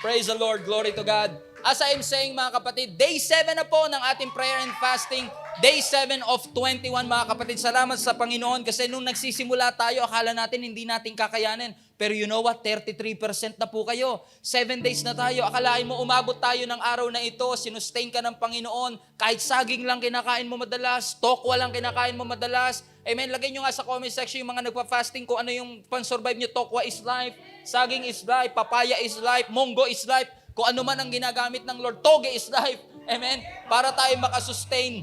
Praise the Lord. Glory to God. As I am saying mga kapatid, day 7 na po ng ating prayer and fasting. Day 7 of 21 mga kapatid. Salamat sa Panginoon kasi nung nagsisimula tayo, akala natin hindi natin kakayanin. Pero you know what? 33% na po kayo. 7 days na tayo. Akalain mo umabot tayo ng araw na ito. Sinustain ka ng Panginoon. Kahit saging lang kinakain mo madalas. Tokwa lang kinakain mo madalas. Amen. Lagay nyo nga sa comment section yung mga nagpa-fasting kung ano yung pan-survive nyo. Tokwa is life. Saging is life. Papaya is life. Monggo is life. Kung ano man ang ginagamit ng Lord, toge is life. Amen? Para tayo makasustain.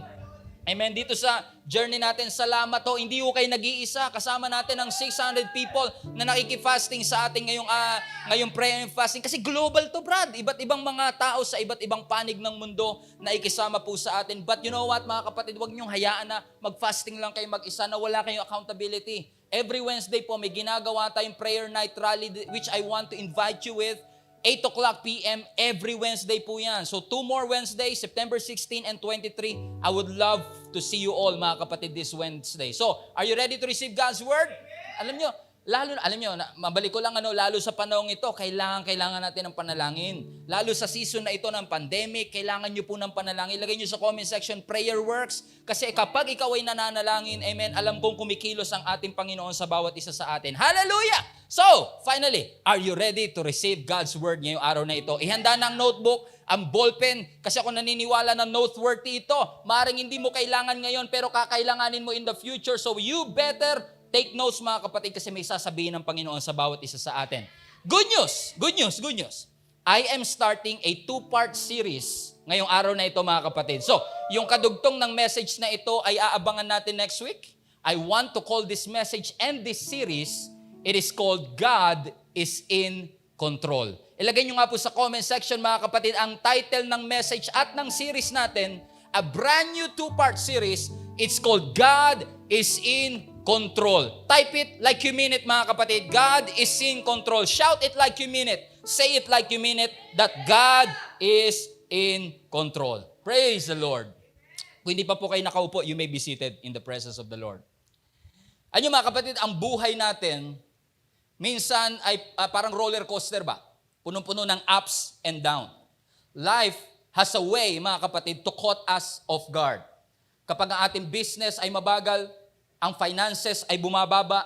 Amen? Dito sa journey natin, salamat ho. Hindi ho kayo nag-iisa. Kasama natin ang 600 people na nakikifasting sa ating ngayong prayer and fasting. Kasi global to, Brad. Iba't ibang mga tao sa iba't ibang panig ng mundo na ikisama po sa atin. But you know what, mga kapatid, huwag niyong hayaan na mag-fasting lang kayo mag-isa na wala kayong accountability. Every Wednesday po, may ginagawa tayong prayer night rally which I want to invite you with. 8 o'clock p.m. every Wednesday po yan. So 2 more Wednesdays, September 16 and 23. I would love to see you all, mga kapatid, this Wednesday. So, are you ready to receive God's Word? Alam nyo, mabalik ko lang, lalo sa panahong ito, kailangan natin ng panalangin. Lalo sa season na ito ng pandemic, kailangan nyo po ng panalangin. Ilagay nyo sa comment section, prayer works. Kasi kapag ikaw ay nananalangin, amen, alam kong kumikilos ang ating Panginoon sa bawat isa sa atin. Hallelujah! So, finally, are you ready to receive God's Word ngayong araw na ito? Ihanda ng notebook, ang ballpen, kasi ako naniniwala na noteworthy ito. Maaaring hindi mo kailangan ngayon, pero kakailanganin mo in the future. So, you better take notes mga kapatid kasi may sasabihin ng Panginoon sa bawat isa sa atin. Good news! Good news! Good news! I am starting a 2-part series ngayong araw na ito mga kapatid. So, yung kadugtong ng message na ito ay aabangan natin next week. I want to call this message and this series, it is called God is in Control. Ilagay nyo nga po sa comment section mga kapatid ang title ng message at ng series natin, a brand new 2-part series. It's called God is in Control. Type it like you mean it mga kapatid. God is in control. Shout it like you mean it. Say it like you mean it that God is in control. Praise the Lord. Kung hindi pa po kayo nakaupo, you may be seated in the presence of the Lord. Ano mga kapatid, ang buhay natin minsan ay parang roller coaster ba? Punong-puno ng ups and down. Life has a way, mga kapatid, to caught us off guard. Kapag ang ating business ay mabagal, ang finances ay bumababa,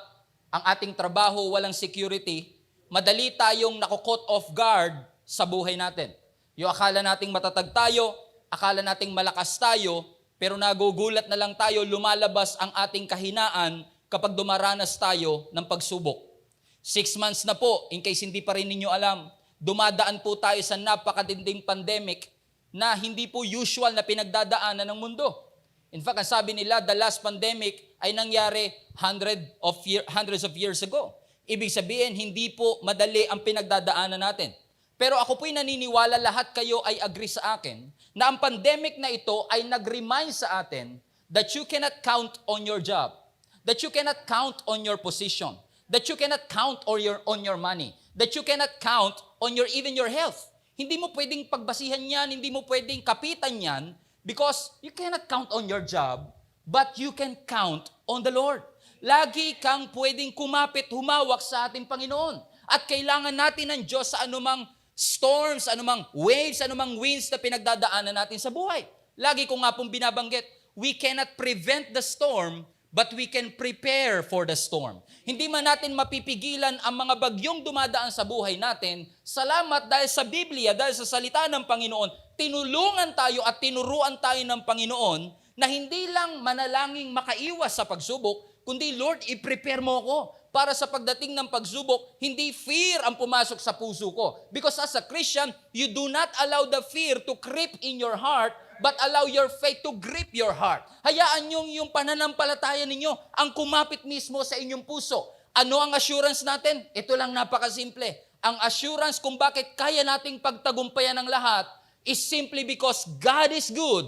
ang ating trabaho walang security, madali tayong nako-caught off guard sa buhay natin. Yung akala nating matatag tayo, akala nating malakas tayo, pero nagugulat na lang tayo, lumalabas ang ating kahinaan kapag dumaranas tayo ng pagsubok. 6 months na po, in case hindi pa rin ninyo alam, dumadaan po tayo sa napakadinding pandemic na hindi po usual na pinagdadaanan ng mundo. In fact, ang sabi nila, the last pandemic ay nangyari hundreds of years ago. Ibig sabihin, hindi po madali ang pinagdadaanan natin. Pero ako po'y naniniwala, lahat kayo ay agree sa akin, na ang pandemic na ito ay nag-remind sa atin that you cannot count on your job, that you cannot count on your position, that you cannot count on your money, that you cannot count on even your health. Hindi mo pwedeng pagbasihan yan, hindi mo pwedeng kapitan yan, because you cannot count on your job, but you can count on the Lord. Lagi kang pwedeng kumapit, humawak sa ating Panginoon. At kailangan natin ng Diyos sa anumang storms, anumang waves, anumang winds na pinagdadaanan natin sa buhay. Lagi ko nga pong binabanggit, we cannot prevent the storm, but we can prepare for the storm. Hindi man natin mapipigilan ang mga bagyong dumadaan sa buhay natin. Salamat dahil sa Biblia, dahil sa salita ng Panginoon, tinulungan tayo at tinuruan tayo ng Panginoon na hindi lang manalangin makaiwas sa pagsubok, kundi Lord, i-prepare mo ako para sa pagdating ng pagsubok, hindi fear ang pumasok sa puso ko. Because as a Christian, you do not allow the fear to creep in your heart, but allow your faith to grip your heart. Hayaan yung pananampalataya ninyo ang kumapit mismo sa inyong puso. Ano ang assurance natin? Ito lang napakasimple. Ang assurance kung bakit kaya nating pagtagumpayan ng lahat is simply because God is good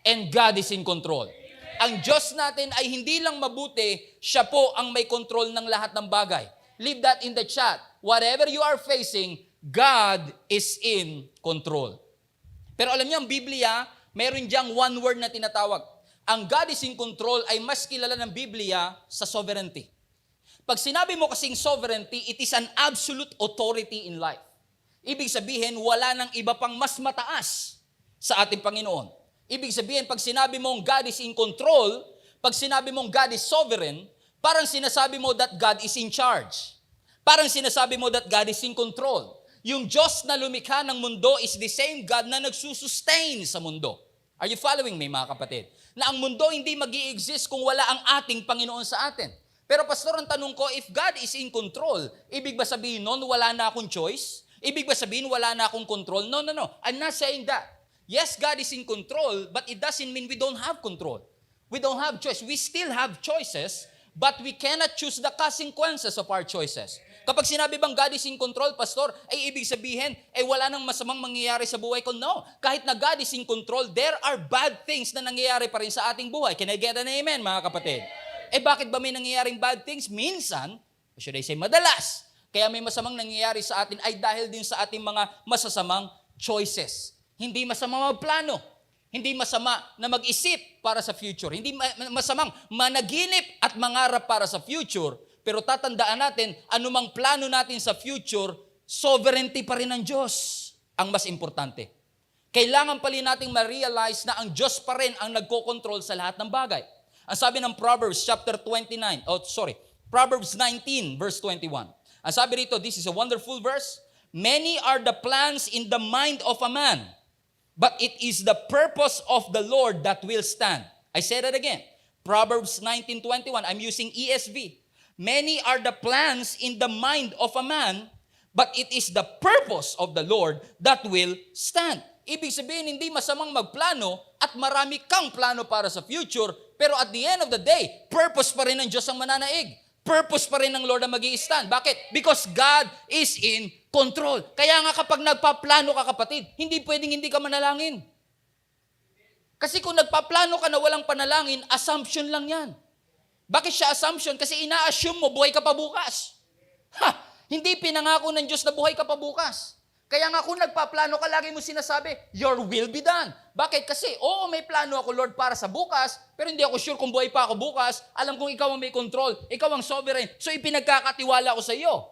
and God is in control. Ang Diyos natin ay hindi lang mabuti, siya po ang may control ng lahat ng bagay. Leave that in the chat. Whatever you are facing, God is in control. Pero alam niyo, ang Biblia, meron diyang one word na tinatawag. Ang God is in control ay mas kilala ng Biblia sa sovereignty. Pag sinabi mo kasing sovereignty, it is an absolute authority in life. Ibig sabihin, wala nang iba pang mas mataas sa ating Panginoon. Ibig sabihin, pag sinabi mong God is in control, pag sinabi mong God is sovereign, parang sinasabi mo that God is in charge. Parang sinasabi mo that God is in control. Yung Diyos na lumikha ng mundo is the same God na nagsusustain sa mundo. Are you following me, mga kapatid? Na ang mundo hindi mag-i-exist kung wala ang ating Panginoon sa atin. Pero pastor, ang tanong ko, if God is in control, ibig ba sabihin nun, wala na akong choice? Ibig ba sabihin, wala na akong control? No. I'm not saying that. Yes, God is in control, but it doesn't mean we don't have control. We don't have choice. We still have choices, but we cannot choose the consequences of our choices. Kapag sinabi bang God is in control, pastor, ay ibig sabihin, wala nang masamang mangyayari sa buhay ko. No. Kahit na God is in control, there are bad things na nangyayari pa rin sa ating buhay. Can I get an amen, mga kapatid? Bakit ba may nangyayaring bad things? Minsan, should I say madalas, kaya may masamang nangyayari sa atin ay dahil din sa ating mga masasamang choices. Hindi masama magplano. Hindi masama na mag-isip para sa future. Hindi masamang managinip at mangarap para sa future. Pero tatandaan natin, anumang plano natin sa future, sovereignty pa rin ng Diyos ang mas importante. Kailangan pali nating ma-realize na ang Diyos pa rin ang nagko-control sa lahat ng bagay. Ang sabi ng Proverbs Proverbs 19 verse 21. Ang sabi rito, this is a wonderful verse. Many are the plans in the mind of a man, but it is the purpose of the Lord that will stand. I say that again. Proverbs 19:21. I'm using ESV. Many are the plans in the mind of a man, but it is the purpose of the Lord that will stand. Ibig sabihin, hindi masamang magplano at marami kang plano para sa future, pero at the end of the day, purpose pa rin ng Diyos ang mananaig. Purpose pa rin ng Lord ang mag-i-stand. Bakit? Because God is in control. Kaya nga kapag nagpaplano ka, kapatid, hindi pwedeng hindi ka manalangin. Kasi kung nagpaplano ka na walang panalangin, assumption lang yan. Bakit siya assumption? Kasi ina-assume mo buhay ka pa bukas. Hindi pinangako ng Diyos na buhay ka pa bukas. Kaya nga kung nagpaplano ka, lagi mo sinasabi, your will be done. Bakit? Kasi, may plano ako, Lord, para sa bukas, pero hindi ako sure kung buhay pa ako bukas. Alam kong ikaw ang may control. Ikaw ang sovereign. So, ipinagkakatiwala ko sa iyo.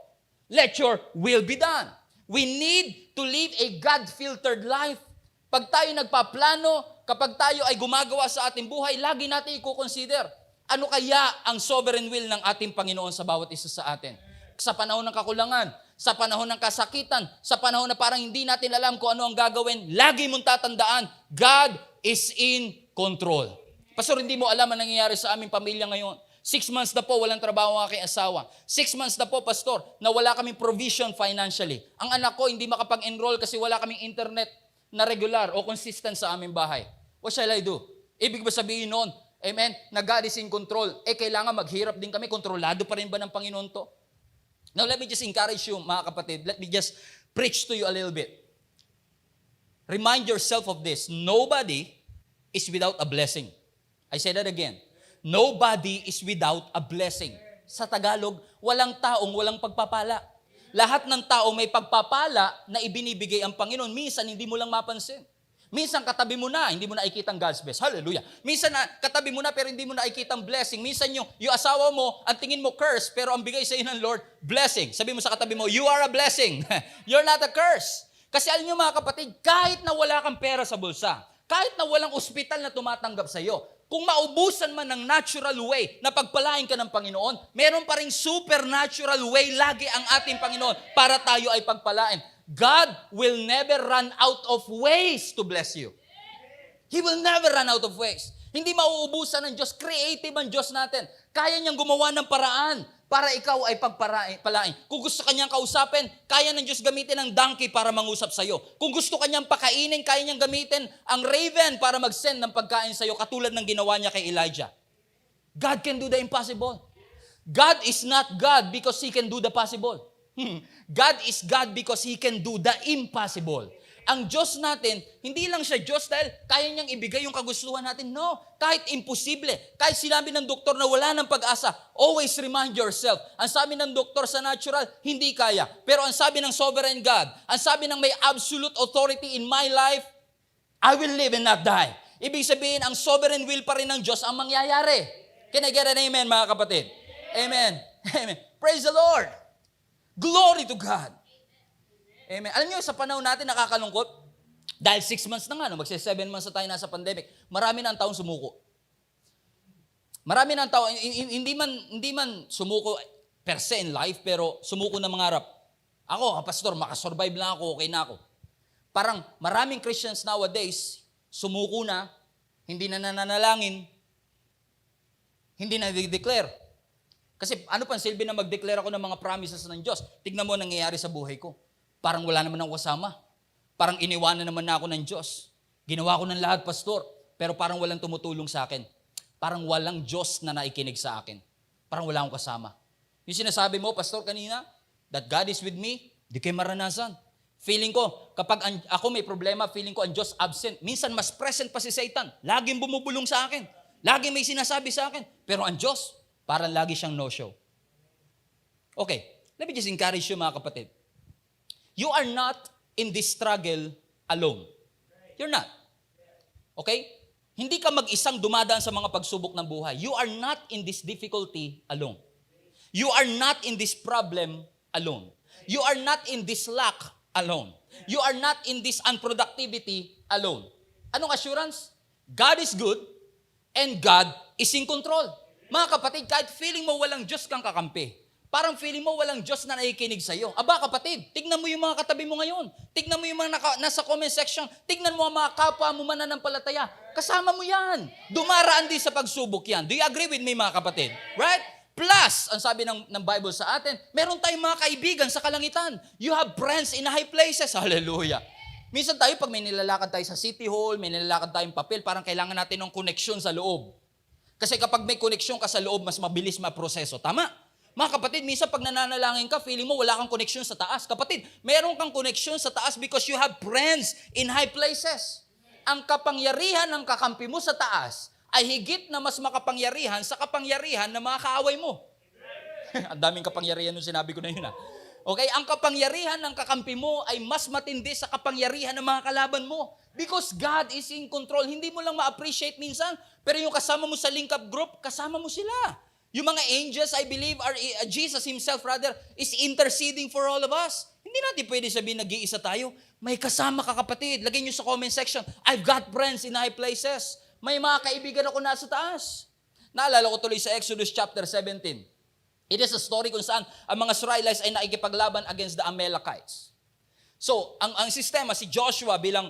Let your will be done. We need to live a God-filtered life. Pag tayo nagpaplano, kapag tayo ay gumagawa sa ating buhay, lagi natin i-consider, ano kaya ang sovereign will ng ating Panginoon sa bawat isa sa atin? Sa panahon ng kakulangan, sa panahon ng kasakitan, sa panahon na parang hindi natin alam kung ano ang gagawin, lagi mong tatandaan, God is in control. Pastor, hindi mo alam ang nangyayari sa aming pamilya ngayon. 6 months na po, walang trabaho ang aking asawa. 6 months na po, Pastor, na wala kaming provision financially. Ang anak ko hindi makapag-enroll kasi wala kaming internet na regular o consistent sa aming bahay. What shall I do? Ibig ba sabihin noon, amen, na God is in control, kailangan maghirap din kami, kontrolado pa rin ba ng Panginoon to? Now, let me just encourage you, mga kapatid. Let me just preach to you a little bit. Remind yourself of this. Nobody is without a blessing. I say that again. Nobody is without a blessing. Sa Tagalog, walang taong walang pagpapala. Lahat ng tao may pagpapala na ibinibigay ang Panginoon. Minsan, hindi mo lang mapansin. Minsan katabi mo na, hindi mo na ikitang God's best. Hallelujah. Minsan katabi mo na pero hindi mo na ikitang blessing. Minsan yung asawa mo, ang tingin mo curse, pero ang bigay sa iyo ng Lord, blessing. Sabi mo sa katabi mo, you are a blessing. You're not a curse. Kasi alam niyo mga kapatid, kahit na wala kang pera sa bulsa, kahit na walang ospital na tumatanggap sa iyo, kung maubusan man ng natural way na pagpalain ka ng Panginoon, meron pa ring supernatural way lagi ang ating Panginoon para tayo ay pagpalain. God will never run out of ways to bless you. He will never run out of ways. Hindi mauubusan ng Diyos. Creative ang Diyos natin. Kaya niyang gumawa ng paraan para ikaw ay pagpalain. Kung gusto kanyang kausapin, kaya ng Diyos gamitin ang donkey para mangusap sa iyo. Kung gusto kanyang pakainin, kaya niyang gamitin ang raven para mag-send ng pagkain sa iyo, katulad ng ginawa niya kay Elijah. God can do the impossible. God is not God because He can do the possible. God is God because He can do the impossible. Ang Diyos natin, hindi lang siya Diyos dahil kaya niyang ibigay yung kagustuhan natin. No, kahit imposible, kahit sinabi ng doktor na wala ng pag-asa, always remind yourself, ang sabi ng doktor sa natural, hindi kaya. Pero ang sabi ng sovereign God, ang sabi ng may absolute authority in my life, I will live and not die. Ibig sabihin, ang sovereign will pa rin ng Diyos ang mangyayari. Can I get an amen, mga kapatid? Amen. Amen. Praise the Lord. Glory to God. Amen. Alam niyo, sa panahon natin nakakalungkot, dahil 6 months na nga, no, magsi 7 months na tayo nasa pandemic, marami na ang taong sumuko. Marami na ang tao, hindi man sumuko per se in life, pero sumuko na mangarap. Ako, pastor, makasurvive lang ako, okay na ako. Parang maraming Christians nowadays, sumuko na, hindi na nananalangin, hindi na declare. Kasi ano pang silbi na mag-declare ako ng mga promises ng Diyos? Tignan mo ang nangyayari sa buhay ko. Parang wala naman ako kasama. Parang iniwanan naman na ako ng Diyos. Ginawa ko ng lahat, pastor, pero parang walang tumutulong sa akin. Parang walang Diyos na naikinig sa akin. Parang wala akong kasama. Yung sinasabi mo, pastor, kanina, that God is with me, di kayo maranasan. Feeling ko, kapag ako may problema, feeling ko ang Diyos absent. Minsan mas present pa si Satan. Laging bumubulong sa akin. Laging may sinasabi sa akin. Pero ang Diyos, parang lagi siyang no-show. Okay, let me just encourage you mga kapatid. You are not in this struggle alone. You're not. Okay? Hindi ka mag-isang dumadaan sa mga pagsubok ng buhay. You are not in this difficulty alone. You are not in this problem alone. You are not in this lack alone. You are not in this unproductivity alone. Anong assurance? God is good and God is in control. Mga kapatid, kahit feeling mo walang Diyos kang kakampi, parang feeling mo walang Diyos na nakikinig sa iyo. Aba kapatid, tignan mo yung mga katabi mo ngayon. Tignan mo yung mga nasa comment section. Tignan mo ang mga kapwa mo mananampalataya. Kasama mo yan. Dumaraan din sa pagsubok yan. Do you agree with me mga kapatid? Right? Plus, ang sabi ng Bible sa atin, meron tayong mga kaibigan sa kalangitan. You have friends in high places. Hallelujah. Minsan tayo, pag may nilalakad tayo sa City Hall, may nilalakad tayong papel, parang kailangan natin ng koneksyon sa loob. Kasi kapag may koneksyon ka sa loob, mas mabilis maproseso. Tama? Mga kapatid, minsan pag nananalangin ka, feeling mo wala kang koneksyon sa taas. Kapatid, meron kang koneksyon sa taas because you have friends in high places. Ang kapangyarihan ng kakampi mo sa taas ay higit na mas makapangyarihan sa kapangyarihan ng mga kaaway mo. Ang daming kapangyarihan nung sinabi ko na yun. Okay, ang kapangyarihan ng kakampi mo ay mas matindi sa kapangyarihan ng mga kalaban mo. Because God is in control. Hindi mo lang ma-appreciate minsan, pero yung kasama mo sa link up group, kasama mo sila. Yung mga angels, I believe, Jesus himself rather, is interceding for all of us. Hindi natin pwede sabihin nag-iisa tayo. May kasama ka kapatid. Lagay nyo sa comment section, I've got friends in high places. May mga kaibigan ako nasa taas. Naalala ko tuloy sa Exodus chapter 17. It is a story kung saan ang mga Israelites ay nakikipaglaban against the Amalekites. So, ang sistema, si Joshua bilang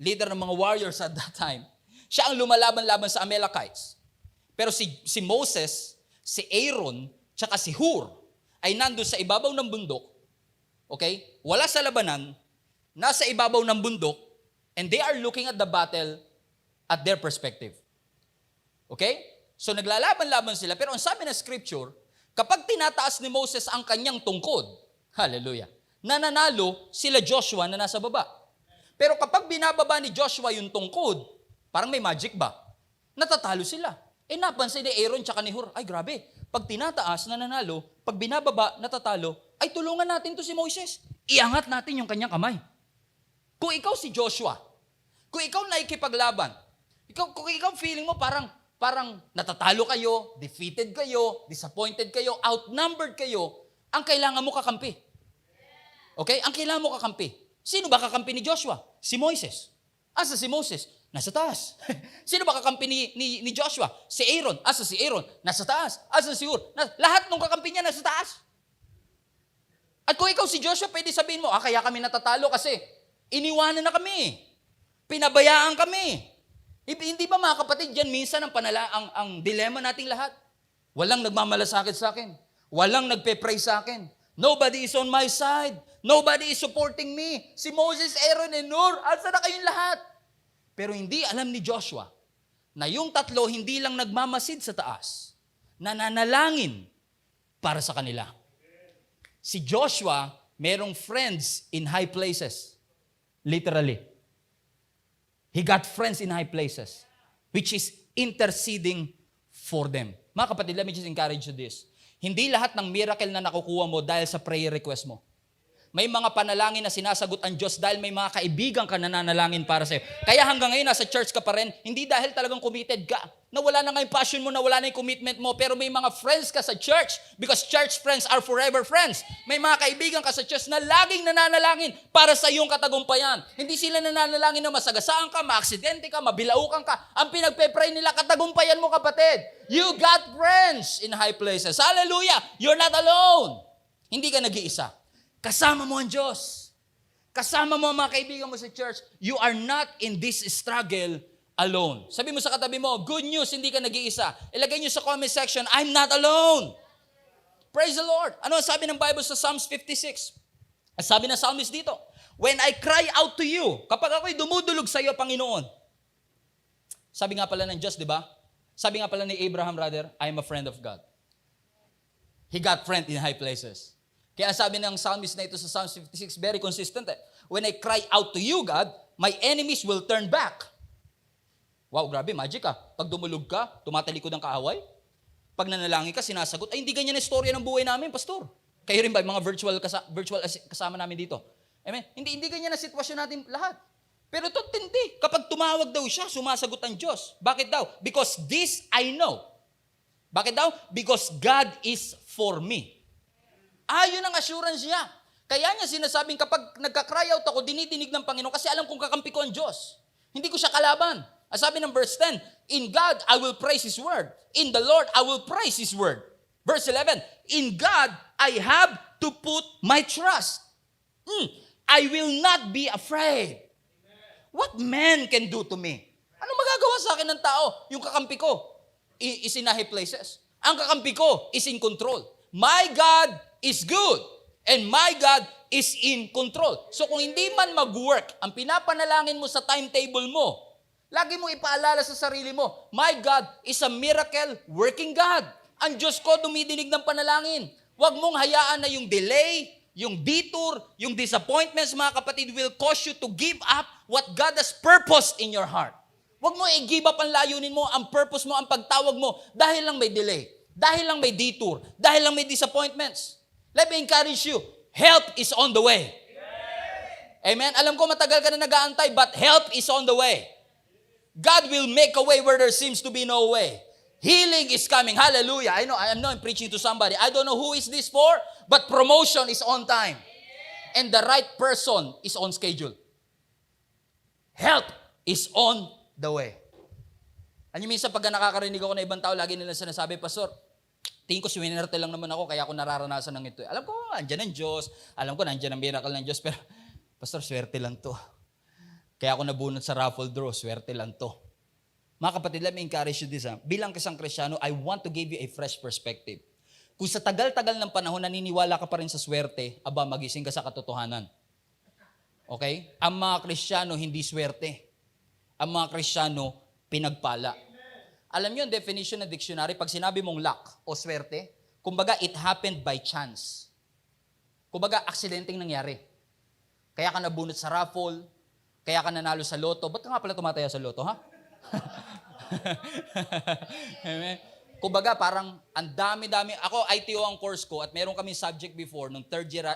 leader ng mga warriors at that time, siya ang lumalaban-laban sa Amalekites. Pero si Moses, si Aaron, tsaka si Hur ay nandun sa ibabaw ng bundok, okay? Wala sa labanan, nasa ibabaw ng bundok, and they are looking at the battle at their perspective. Okay? So naglalaban-laban sila, pero ang sabi ng scripture, kapag tinataas ni Moses ang kanyang tungkod, hallelujah, nananalo sila Joshua na nasa baba. Pero kapag binababa ni Joshua yung tungkod, parang may magic ba? Natatalo sila. Napansin ni Aaron tsaka ni Hur, ay grabe, pag tinataas, nananalo, pag binababa, natatalo, ay tulungan natin to si Moses. Iangat natin yung kanyang kamay. Kung ikaw si Joshua, kung ikaw nakikipaglaban, kung ikaw feeling mo parang natatalo kayo, defeated kayo, disappointed kayo, outnumbered kayo, ang kailangan mo kakampi. Okay? Ang kailangan mo kakampi. Sino ba kakampi ni Joshua? Si Moises. Asa si Moses? Nasa taas. Sino ba kakampi ni Joshua? Si Aaron. Asa si Aaron? Nasa taas. Asa si Hur? Lahat ng kakampi niya nasa taas. At kung ikaw si Joshua, pwede sabihin mo, kaya kami natatalo kasi iniwanan na kami. Pinabayaan kami. Hindi ba mga kapatid, dyan minsan ang dilema nating lahat? Walang nagmamalasakit sa akin. Walang nagpe-pray sa akin. Nobody is on my side. Nobody is supporting me. Si Moses, Aaron, and Hur, asa na kayong lahat? Pero hindi alam ni Joshua na yung tatlo hindi lang nagmamasid sa taas, nananalangin para sa kanila. Si Joshua, merong friends in high places. Literally. He got friends in high places, which is interceding for them. Mga kapatid, let me just encourage you this. Hindi lahat ng miracle na nakukuha mo dahil sa prayer request mo. May mga panalangin na sinasagot ang Diyos dahil may mga kaibigan ka na nanalangin para sa'yo. Kaya hanggang ngayon, nasa church ka pa rin, hindi dahil talagang committed ka. Nawala na nga yung passion mo, nawala na yung commitment mo, pero may mga friends ka sa church because church friends are forever friends. May mga kaibigan ka sa church na laging nananalangin para sa iyong katagumpayan. Hindi sila nananalangin na masagasaan ka, maaksidente ka, mabilaukan ka. Ang pinagpe-pray nila, katagumpayan mo, kapatid. You got friends in high places. Hallelujah! You're not alone. Hindi ka nag-iisa. Kasama mo ang Diyos. Kasama mo ang mga kaibigan mo sa church. You are not in this struggle alone. Sabi mo sa katabi mo, good news, hindi ka nag-iisa. Ilagay nyo sa comment section, I'm not alone. Praise the Lord. Ano ang sabi ng Bible sa Psalms 56? Ang sabi ng psalmist dito, when I cry out to you, kapag ako'y dumudulog sa iyo, Panginoon. Sabi nga pala ng Diyos, di ba? Sabi nga pala ni Abraham, rather, I am a friend of God. He got friend in high places. Kaya sabi ng psalmist na ito sa Psalms 56, very consistent. When I cry out to you, God, my enemies will turn back. Wow, grabe, magic ah. Pag dumulog ka, tumatalikod ang kaaway. Pag nanalangin ka, sinasagot. Ay, hindi ganyan ang istorya ng buhay namin, pastor. Kayo rin ba, mga virtual kasama namin dito? Amen? Hindi ganyan ang sitwasyon natin lahat. Pero ito, tindi. Kapag tumawag daw siya, sumasagot ang Diyos. Bakit daw? Because this I know. Bakit daw? Because God is for me. Yun ang assurance niya. Kaya niya sinasabing kapag nagka-cry out ako, dinidinig ng Panginoon kasi alam kong kakampi ko ang Diyos. Hindi ko siya kalaban. Sabi ng verse 10, in God, I will praise His word. In the Lord, I will praise His word. Verse 11, in God, I have to put my trust. I will not be afraid. What man can do to me? Ano magagawa sa akin ng tao? Yung kakampi ko is in high places. Ang kakampi ko is in control. My God is good. And my God is in control. So kung hindi man mag-work, ang pinapanalangin mo sa timetable mo, lagi mo ipaalala sa sarili mo, my God is a miracle working God. Ang Diyos ko dumidinig ng panalangin. Huwag mong hayaan na yung delay, yung detour, yung disappointments, mga kapatid, will cause you to give up what God has purposed in your heart. Huwag mo i-give up ang layunin mo, ang purpose mo, ang pagtawag mo, dahil lang may delay, dahil lang may detour, dahil lang may disappointments. Let me encourage you, help is on the way. Amen? Alam ko matagal ka na nag-aantay, but help is on the way. God will make a way where there seems to be no way. Healing is coming. Hallelujah. I know I'm preaching to somebody. I don't know who is this for, but promotion is on time. And the right person is on schedule. Help is on the way. Ano minsan pag nakakarinig ako na ibang tao, lagi nila sinasabi, Pastor, tingin ko swinerte lang naman ako, kaya ako nararanasan ng ito. Alam ko, andyan ang Diyos. Alam ko, andyan ang miracle ng Diyos. Pero, Pastor, swerte lang to. Kaya ako nabunot sa raffle draw, swerte lang to. Mga kapatid, let me encourage you this. Bilang isang Kristiyano, I want to give you a fresh perspective. Kung sa tagal-tagal ng panahon, naniniwala ka pa rin sa swerte, magising ka sa katotohanan. Okay? Ang mga Kristiyano, hindi swerte. Ang mga Kristiyano, pinagpala. Alam niyo ang definition ng dictionary, pag sinabi mong luck o swerte, kumbaga it happened by chance. Kumbaga, aksidenteng nangyari. Kaya ka nabunot sa raffle, kaya ka nanalo sa loto. Ba't ka nga pala tumataya sa loto, ha? Amen. Kumbaga, parang ang dami-dami. Ako, ITO ang course ko at meron kami subject before, nung third year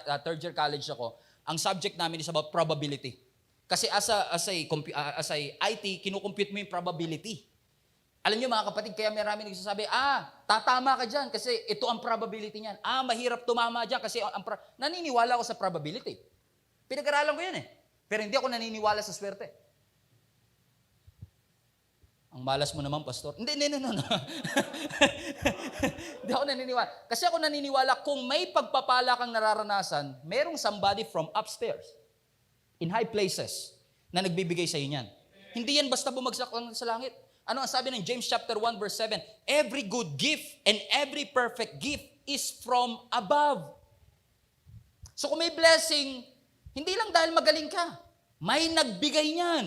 college ako, ang subject namin is about probability. Kasi as a IT, kinukompute mo yung probability. Alam niyo mga kapatid, kaya marami nagsasabi, tatama ka dyan kasi ito ang probability niyan. Mahirap tumama dyan kasi naniniwala ako sa probability. Pinag-aralan ko yan eh. Pero hindi ako naniniwala sa swerte. Ang malas mo naman, Pastor. Hindi. Hindi ako naniniwala. Kasi ako naniniwala, kung may pagpapala kang nararanasan, merong somebody from upstairs, in high places, na nagbibigay sa iyo yan. Hindi yan basta bumagsak lang sa langit. Ano ang sabi ng James chapter 1 verse 7? Every good gift and every perfect gift is from above. So kung may blessing, hindi lang dahil magaling ka. May nagbigay niyan.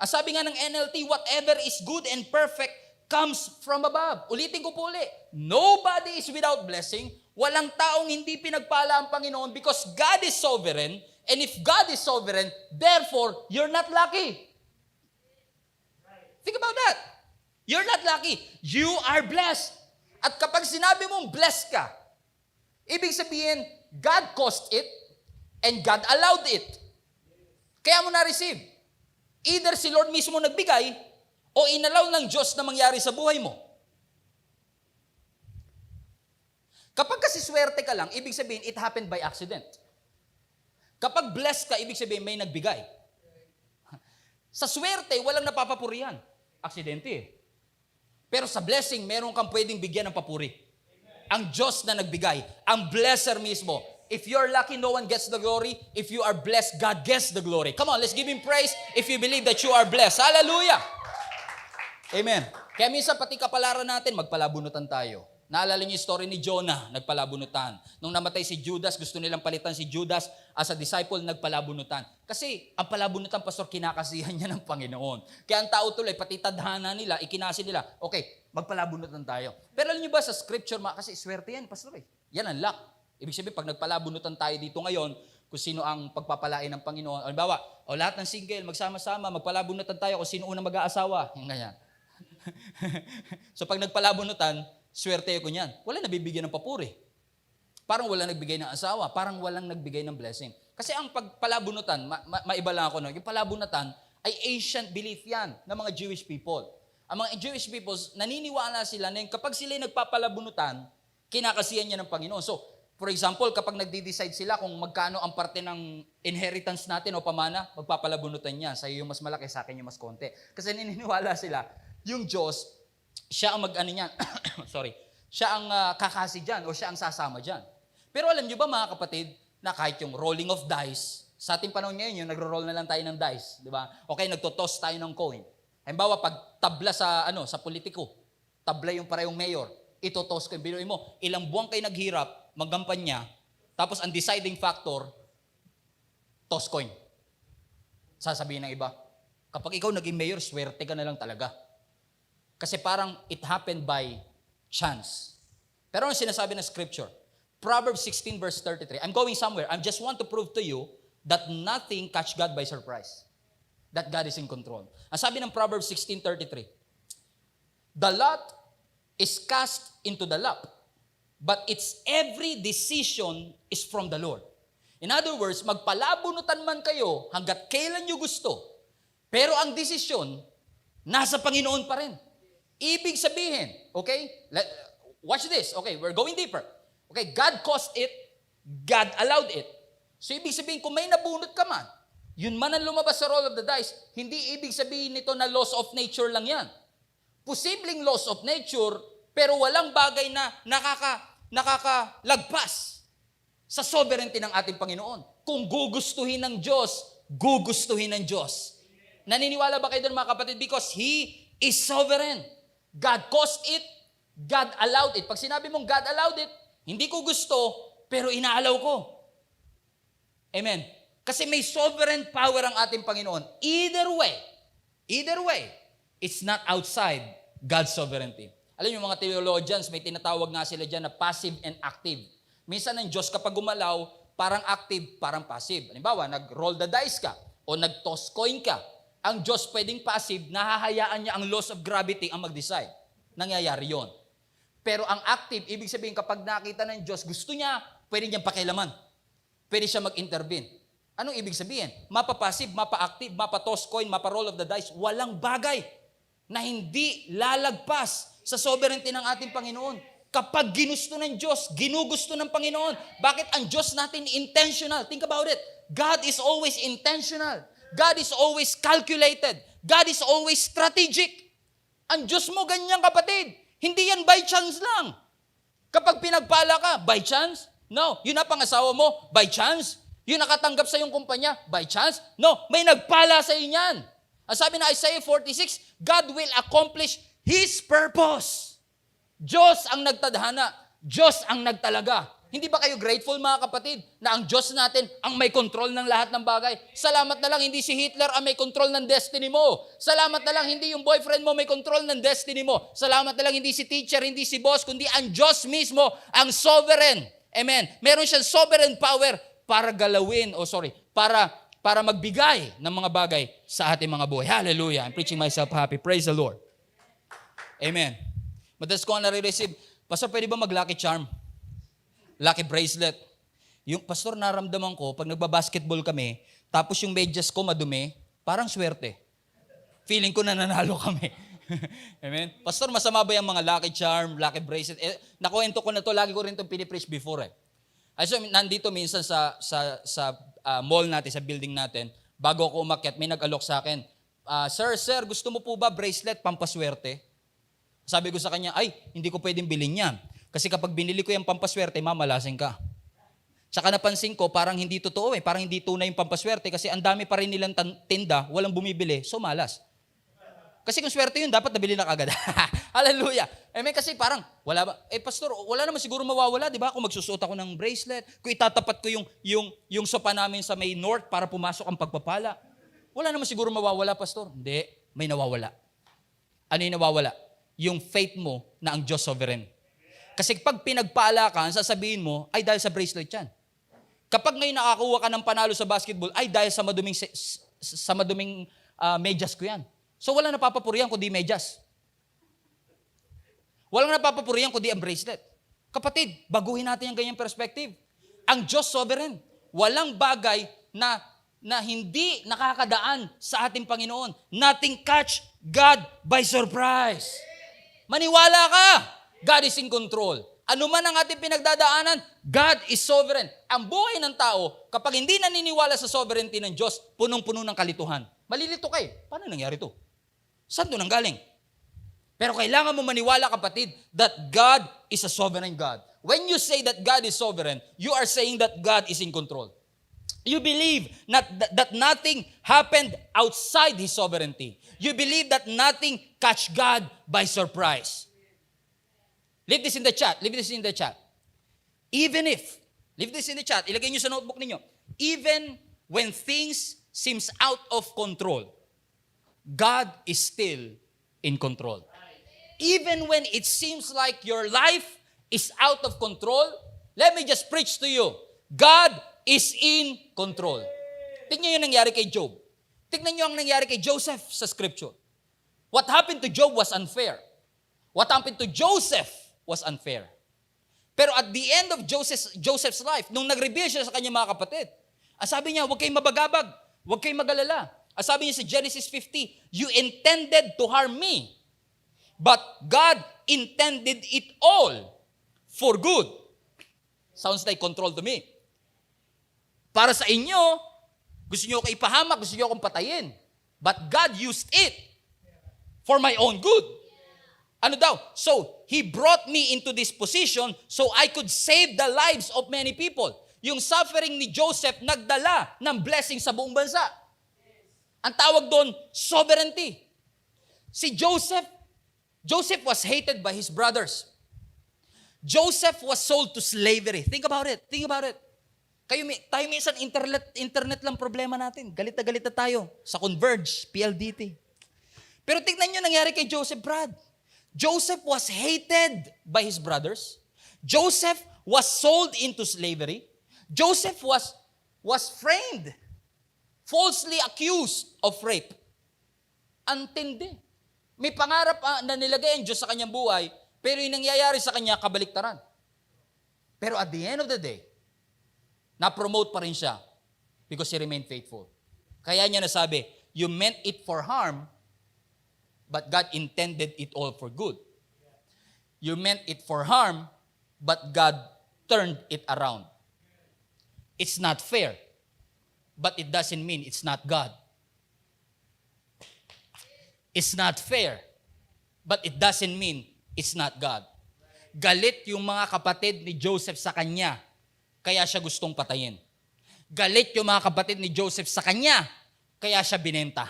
Ang sabi nga ng NLT, whatever is good and perfect comes from above. Ulitin ko po ulit. Nobody is without blessing. Walang taong hindi pinagpala ang Panginoon because God is sovereign. And if God is sovereign, therefore, you're not lucky. Think about that. You're not lucky. You are blessed. At kapag sinabi mong blessed ka, ibig sabihin, God caused it and God allowed it. Kaya mo na-receive. Either si Lord mismo nagbigay O inalaw ng Diyos na mangyari sa buhay mo? Kapag kasi swerte ka lang, ibig sabihin, it happened by accident. Kapag blessed ka, ibig sabihin, may nagbigay. Sa swerte, walang napapapurihan. Aksidente eh. Pero sa blessing, meron kang pwedeng bigyan ng papuri. Ang Diyos na nagbigay, ang blesser mismo. If you're lucky, no one gets the glory. If you are blessed, God gets the glory. Come on, let's give Him praise if you believe that you are blessed. Hallelujah! Amen. Kaya minsan pati kapalaran natin, magpalabunutan tayo. Naalala niyo yung story ni Jonah, nagpalabunutan. Nung namatay si Judas, gusto nilang palitan si Judas as a disciple, nagpalabunutan. Kasi ang palabunutan, pastor, kinakasihan niya ng Panginoon. Kaya ang tao tuloy, pati tadhana nila, ikinasi nila, okay, magpalabunutan tayo. Pero alam niyo ba sa scripture, kasi swerte yan, pastor eh. Yan ang luck. Ibig sabihin, pag nagpalabunutan tayo dito ngayon, kung sino ang pagpapalain ng Panginoon, halimbawa, lahat ng single, magsama-sama, magpalabunutan tayo kung sino unang mag-aasawa. Yung ganyan. So pag nagpalabunutan, swerte ko niyan. Wala nabibigyan ng papuri. Parang wala nagbigay ng asawa. Parang walang nagbigay ng blessing. Kasi ang pagpalabunutan, maiba lang ako, no? Yung palabunutan ay ancient belief yan ng mga Jewish people. Ang mga Jewish people, naniniwala sila na kapag sila nagpapalabunutan, kinakasihan niya ng Panginoon. So, for example, kapag nagde-decide sila kung magkano ang parte ng inheritance natin o pamana, magpapalabunutan niya. Sa iyo yung mas malaki, sa akin yung mas konti. Kasi naniniwala sila, yung Diyos, siya ang mag-ano niyan, sorry, siya ang kakasi dyan o siya ang sasama dyan. Pero alam niyo ba mga kapatid, na kahit yung rolling of dice, sa ating panahon ngayon, yung nagro-roll na lang tayo ng dice, di ba? Okay, nagtotoss tayo ng coin. Halimbawa, pag tabla sa politiko, tabla yung parehong mayor, itotoss ko, binuin mo, ilang buwan kayo naghirap, magkampanya, tapos ang deciding factor, toss coin. Sasabihin ng iba, kapag ikaw naging mayor, swerte ka na lang talaga. Kasi parang it happened by chance. Pero ano sinasabi ng scripture? Proverbs 16 verse 33. I'm going somewhere. I just want to prove to you that nothing catch God by surprise. That God is in control. Ang sabi ng Proverbs 16:33, the lot is cast into the lap, but its every decision is from the Lord. In other words, magpalabunutan man kayo hanggat kailan nyo gusto, pero ang desisyon, nasa Panginoon pa rin. Ibig sabihin, okay, watch this, okay, we're going deeper. Okay, God caused it, God allowed it. So ibig sabihin, kung may nabunot ka man, yun man ang lumabas sa roll of the dice, hindi ibig sabihin nito na laws of nature lang yan. Posibleng laws of nature, pero walang bagay na nakakalagpas sa sovereignty ng ating Panginoon. Kung gugustuhin ng Diyos, gugustuhin ng Diyos. Naniniwala ba kayo doon mga kapatid? Because He is sovereign. God caused it, God allowed it. Pag sinabi mong God allowed it, hindi ko gusto, pero inaalaw ko. Amen. Kasi may sovereign power ang ating Panginoon. Either way, it's not outside God's sovereignty. Alam niyo mga theologians, may tinatawag nga sila dyan na passive and active. Minsan ang Diyos kapag gumalaw, parang active, parang passive. Halimbawa, nag-roll the dice ka o nag-toss coin ka. Ang Diyos pwedeng passive, nahahayaan niya ang laws of gravity ang mag-decide. Nangyayari yon. Pero ang active, ibig sabihin kapag nakita ng Diyos, gusto niya, pwede niyang pakialaman. Pwede siya mag-intervene. Anong ibig sabihin? Mapa-passive, mapa-active, mapa-toss coin, mapa-roll of the dice, walang bagay na hindi lalagpas sa sovereignty ng ating Panginoon. Kapag ginusto ng Diyos, ginugusto ng Panginoon. Bakit ang Diyos natin intentional? Think about it. God is always intentional. God is always calculated. God is always strategic. Ang Diyos mo ganyan kapatid. Hindi yan by chance lang. Kapag pinagpala ka, by chance? No. Yun na pangasawa mo, by chance? Yun nakatanggap sa iyong kumpanya, by chance? No. May nagpala sa iyo niyan. Ang sabi na Isaiah 46, God will accomplish His purpose. Diyos ang nagtadhana. Diyos ang nagtalaga. Hindi ba kayo grateful mga kapatid na ang Diyos natin ang may control ng lahat ng bagay? Salamat na lang hindi si Hitler ang may control ng destiny mo. Salamat na lang hindi yung boyfriend mo may control ng destiny mo. Salamat na lang hindi si teacher, hindi si boss, kundi ang Diyos mismo ang sovereign. Amen. Meron siyang sovereign power para para magbigay ng mga bagay sa ating mga buhay. Hallelujah. I'm preaching myself happy. Praise the Lord. Amen. Madalas ko ang nare-receive, Pastor, pwede ba mag-lucky charm? Lucky bracelet. Yung pastor, naramdaman ko, pag nagbabasketball kami, tapos yung medyas ko madumi, parang swerte. Feeling ko na nanalo kami. Amen? Pastor, masama ba yung mga lucky charm, lucky bracelet? Nakuwento ko na to, lagi ko rin itong pinipreach before Ay, so, nandito minsan sa mall natin, sa building natin, bago ako umakyat, may nag-alok sa akin, Sir, gusto mo po ba bracelet pampaswerte? Sabi ko sa kanya, ay, hindi ko pwedeng bilhin yan. Kasi kapag binili ko yung pampaswerte, mamalasing ka. Tsaka napansin ko, parang hindi totoo parang hindi tunay yung pampaswerte kasi ang dami pa rin nilang tinda, walang bumibili, so malas. Kasi kung swerte yun, dapat nabili na kagad. Hallelujah. Kasi parang, wala ba? Pastor, wala naman siguro mawawala, di ba? Kung magsusuot ako ng bracelet, kung itatapat ko yung sopa namin sa may north para pumasok ang pagpapala. Wala naman siguro mawawala, Pastor. Hindi, may nawawala. Ano yung nawawala? Yung faith mo na ang Diyos sovereign. Kasi pag pinagpala ka, sasabihin mo, ay dahil sa bracelet yan. Kapag ngayon nakakuha ka ng panalo sa basketball, ay dahil sa maduming medyas ko yan. So wala napapapurihan kundi medyas. Walang napapapurihan kundi ang bracelet. Kapatid, baguhin natin yung ganyang perspective. Ang Diyos sovereign. Walang bagay na hindi nakakadaan sa ating Panginoon. Nothing catch God by surprise. Maniwala ka. God is in control. Ano man ang ating pinagdadaanan, God is sovereign. Ang buhay ng tao, kapag hindi naniniwala sa sovereignty ng Diyos, punong-puno ng kalituhan. Malilito kayo. Paano nangyari ito? Saan ito nanggaling? Pero kailangan mo maniwala, kapatid, that God is a sovereign God. When you say that God is sovereign, you are saying that God is in control. You believe that nothing happened outside His sovereignty. You believe that nothing catch God by surprise. Leave this in the chat. Leave this in the chat. Leave this in the chat. Ilagay nyo sa notebook ninyo. Even when things seems out of control, God is still in control. Even when it seems like your life is out of control, let me just preach to you. God is in control. Tingnan yung nangyari kay Job. Tingnan nyo ang nangyari kay Joseph sa scripture. What happened to Job was unfair. What happened to Joseph was unfair. Pero at the end of Joseph's life, nung nag-reveal siya sa kanyang mga kapatid, ang sabi niya, huwag kayong mabagabag, huwag kayong magalala. Ang sabi niya sa Genesis 50, you intended to harm me, but God intended it all for good. Sounds like control to me. Para sa inyo, gusto niyo ako ipahamak, gusto niyo akong patayin. But God used it for my own good. Ano daw? So, He brought me into this position so I could save the lives of many people. Yung suffering ni Joseph nagdala ng blessing sa buong bansa. Ang tawag doon, sovereignty. Si Joseph was hated by his brothers. Joseph was sold to slavery. Think about it. Tayo minsan internet lang problema natin. Galit na tayo sa Converge, PLDT. Pero tingnan nyo nangyari kay Joseph, Brad. Joseph was hated by his brothers. Joseph was sold into slavery. Joseph was framed, falsely accused of rape. Antindi. May pangarap na nilagay ang Diyos sa kanyang buhay, pero yung nangyayari sa kanya, kabaliktaran. Pero at the end of the day, na-promote pa rin siya because he remained faithful. Kaya niya nasabi, you meant it for harm, but God intended it all for good. You meant it for harm, but God turned it around. It's not fair, but it doesn't mean it's not God. It's not fair, but it doesn't mean it's not God. Galit yung mga kapatid ni Joseph sa kanya, kaya siya gustong patayin. Galit yung mga kapatid ni Joseph sa kanya, kaya siya binenta.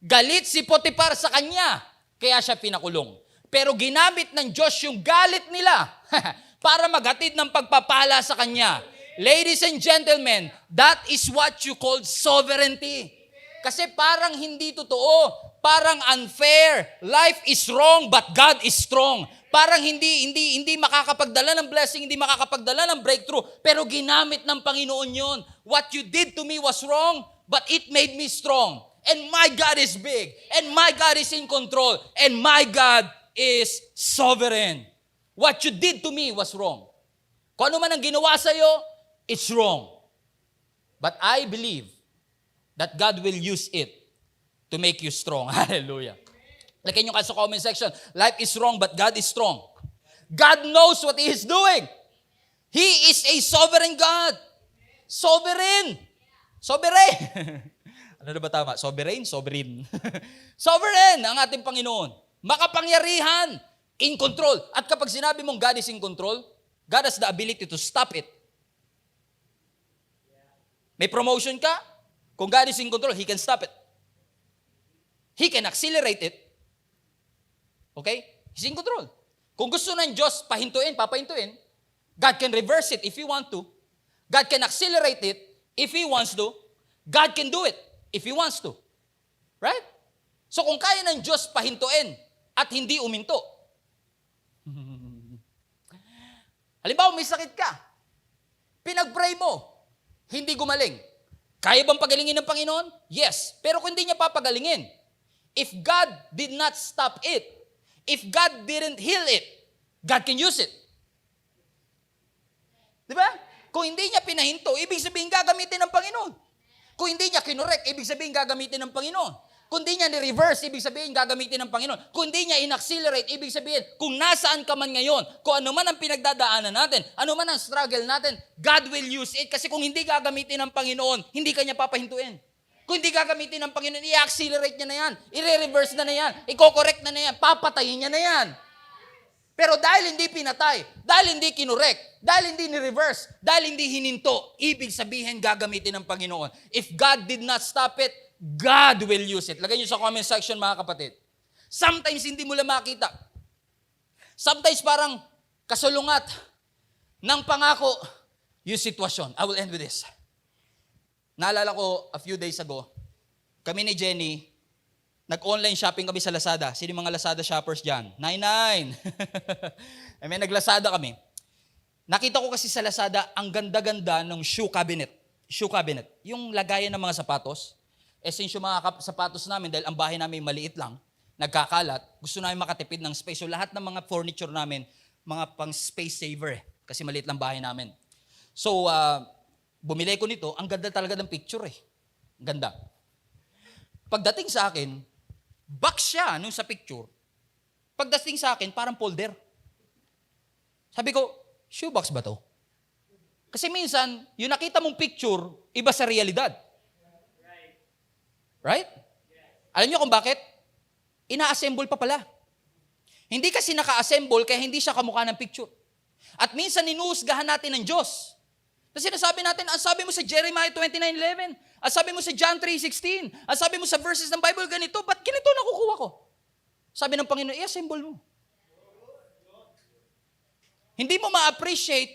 Galit si Potiphar sa kanya, kaya siya pinakulong. Pero ginamit ng Diyos yung galit nila para maghatid ng pagpapala sa kanya. Ladies and gentlemen, that is what you call sovereignty. Kasi parang hindi totoo, parang unfair. Life is wrong, but God is strong. Parang hindi makakapagdala ng blessing, hindi makakapagdala ng breakthrough, pero ginamit ng Panginoon yun. What you did to me was wrong, but it made me strong. And my God is big, and my God is in control, and my God is sovereign. What you did to me was wrong. Kung ano man ang ginawa sa'yo, it's wrong. But I believe that God will use it to make you strong. Hallelujah. Lagyan nyo ka sa comment section, life is wrong but God is strong. God knows what He is doing. He is a sovereign God. Sovereign. Sovereign. Ano na ba tama? Sovereign? Sovereign. Sovereign ang ating Panginoon. Makapangyarihan. In control. At kapag sinabi mong God is in control, God has the ability to stop it. May promotion ka, kung God is in control, He can stop it. He can accelerate it. Okay? He's in control. Kung gusto ng Diyos pahintuin, papahintuin, God can reverse it if He want to. God can accelerate it if He wants to. God can do it if He wants to. Right? So kung kaya ng Diyos pahintuin at hindi uminto, halimbawa may sakit ka, pinag-pray mo, hindi gumaling. Kaya bang pagalingin ng Panginoon? Yes. Pero kung hindi niya papagalingin, if God did not stop it, if God didn't heal it, God can use it. Di ba? Kung hindi niya pinahinto, ibig sabihin gagamitin ng Panginoon. Kung hindi niya kinorek, ibig sabihin gagamitin ng Panginoon. Kung hindi niya ni-reverse, ibig sabihin gagamitin ng Panginoon. Kung hindi niya in-accelerate, ibig sabihin kung nasaan ka man ngayon, kung ano man ang pinagdadaanan natin, ano man ang struggle natin, God will use it. Kasi kung hindi gagamitin ng Panginoon, hindi ka niya papahintuin. Kung hindi gagamitin ng Panginoon, i-accelerate niya na yan, i-reverse na yan, i-correct na yan, papatayin niya na yan. Pero dahil hindi pinatay, dahil hindi kinorek, dahil hindi ni-reverse, dahil hindi hininto, ibig sabihin gagamitin ng Panginoon. If God did not stop it, God will use it. Lagay niyo sa comment section, mga kapatid. Sometimes hindi mo lang makita. Sometimes parang kasulungat ng pangako yung sitwasyon. I will end with this. Naalala ko a few days ago, kami ni Jenny, nag-online shopping kami sa Lazada. Sino yung mga Lazada shoppers dyan? 99. May nag-Lazada kami. Nakita ko kasi sa Lazada, ang ganda-ganda ng shoe cabinet. Shoe cabinet. Yung lagayan ng mga sapatos. Essential mga sapatos namin, dahil ang bahay namin maliit lang, nagkakalat, gusto namin makatipid ng space. So lahat ng mga furniture namin, mga pang space saver kasi maliit lang bahay namin. So, bumili ko nito, ang ganda talaga ng picture Ang ganda. Pagdating sa akin, box siya nung sa picture. Pagdating sa akin, parang folder. Sabi ko, shoebox ba to? Kasi minsan, yung nakita mong picture, iba sa realidad. Right? Alam niyo kung bakit? Ina-assemble pa pala. Hindi kasi naka-assemble, kaya hindi siya kamukha ng picture. At minsan, ninuhusgahan natin ng Diyos. Kasi sinasabi natin, ang sabi mo sa Jeremiah 29:11, ang sabi mo sa John 3:16, ang sabi mo sa verses ng Bible ganito, ba't ganito nakukuha ko? Sabi ng Panginoon, i-assemble mo. Hindi mo ma-appreciate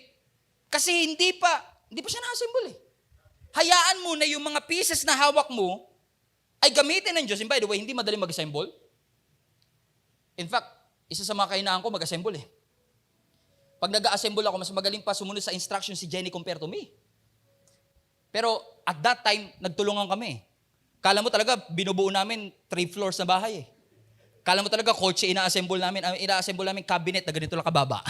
kasi hindi pa siya na-assemble Hayaan mo na yung mga pieces na hawak mo ay gamitin ng Diyos. And by the way, hindi madaling mag-assemble. In fact, isa sa mga kahinaan ko mag-assemble Pag nag-assemble ako, mas magaling pa sumunod sa instruction si Jenny compared to me. Pero at that time, nagtulungan kami. Kala mo talaga, binubuo namin 3 floors na bahay Kala mo talaga, kotse ina-assemble namin cabinet na ganito lang kababa.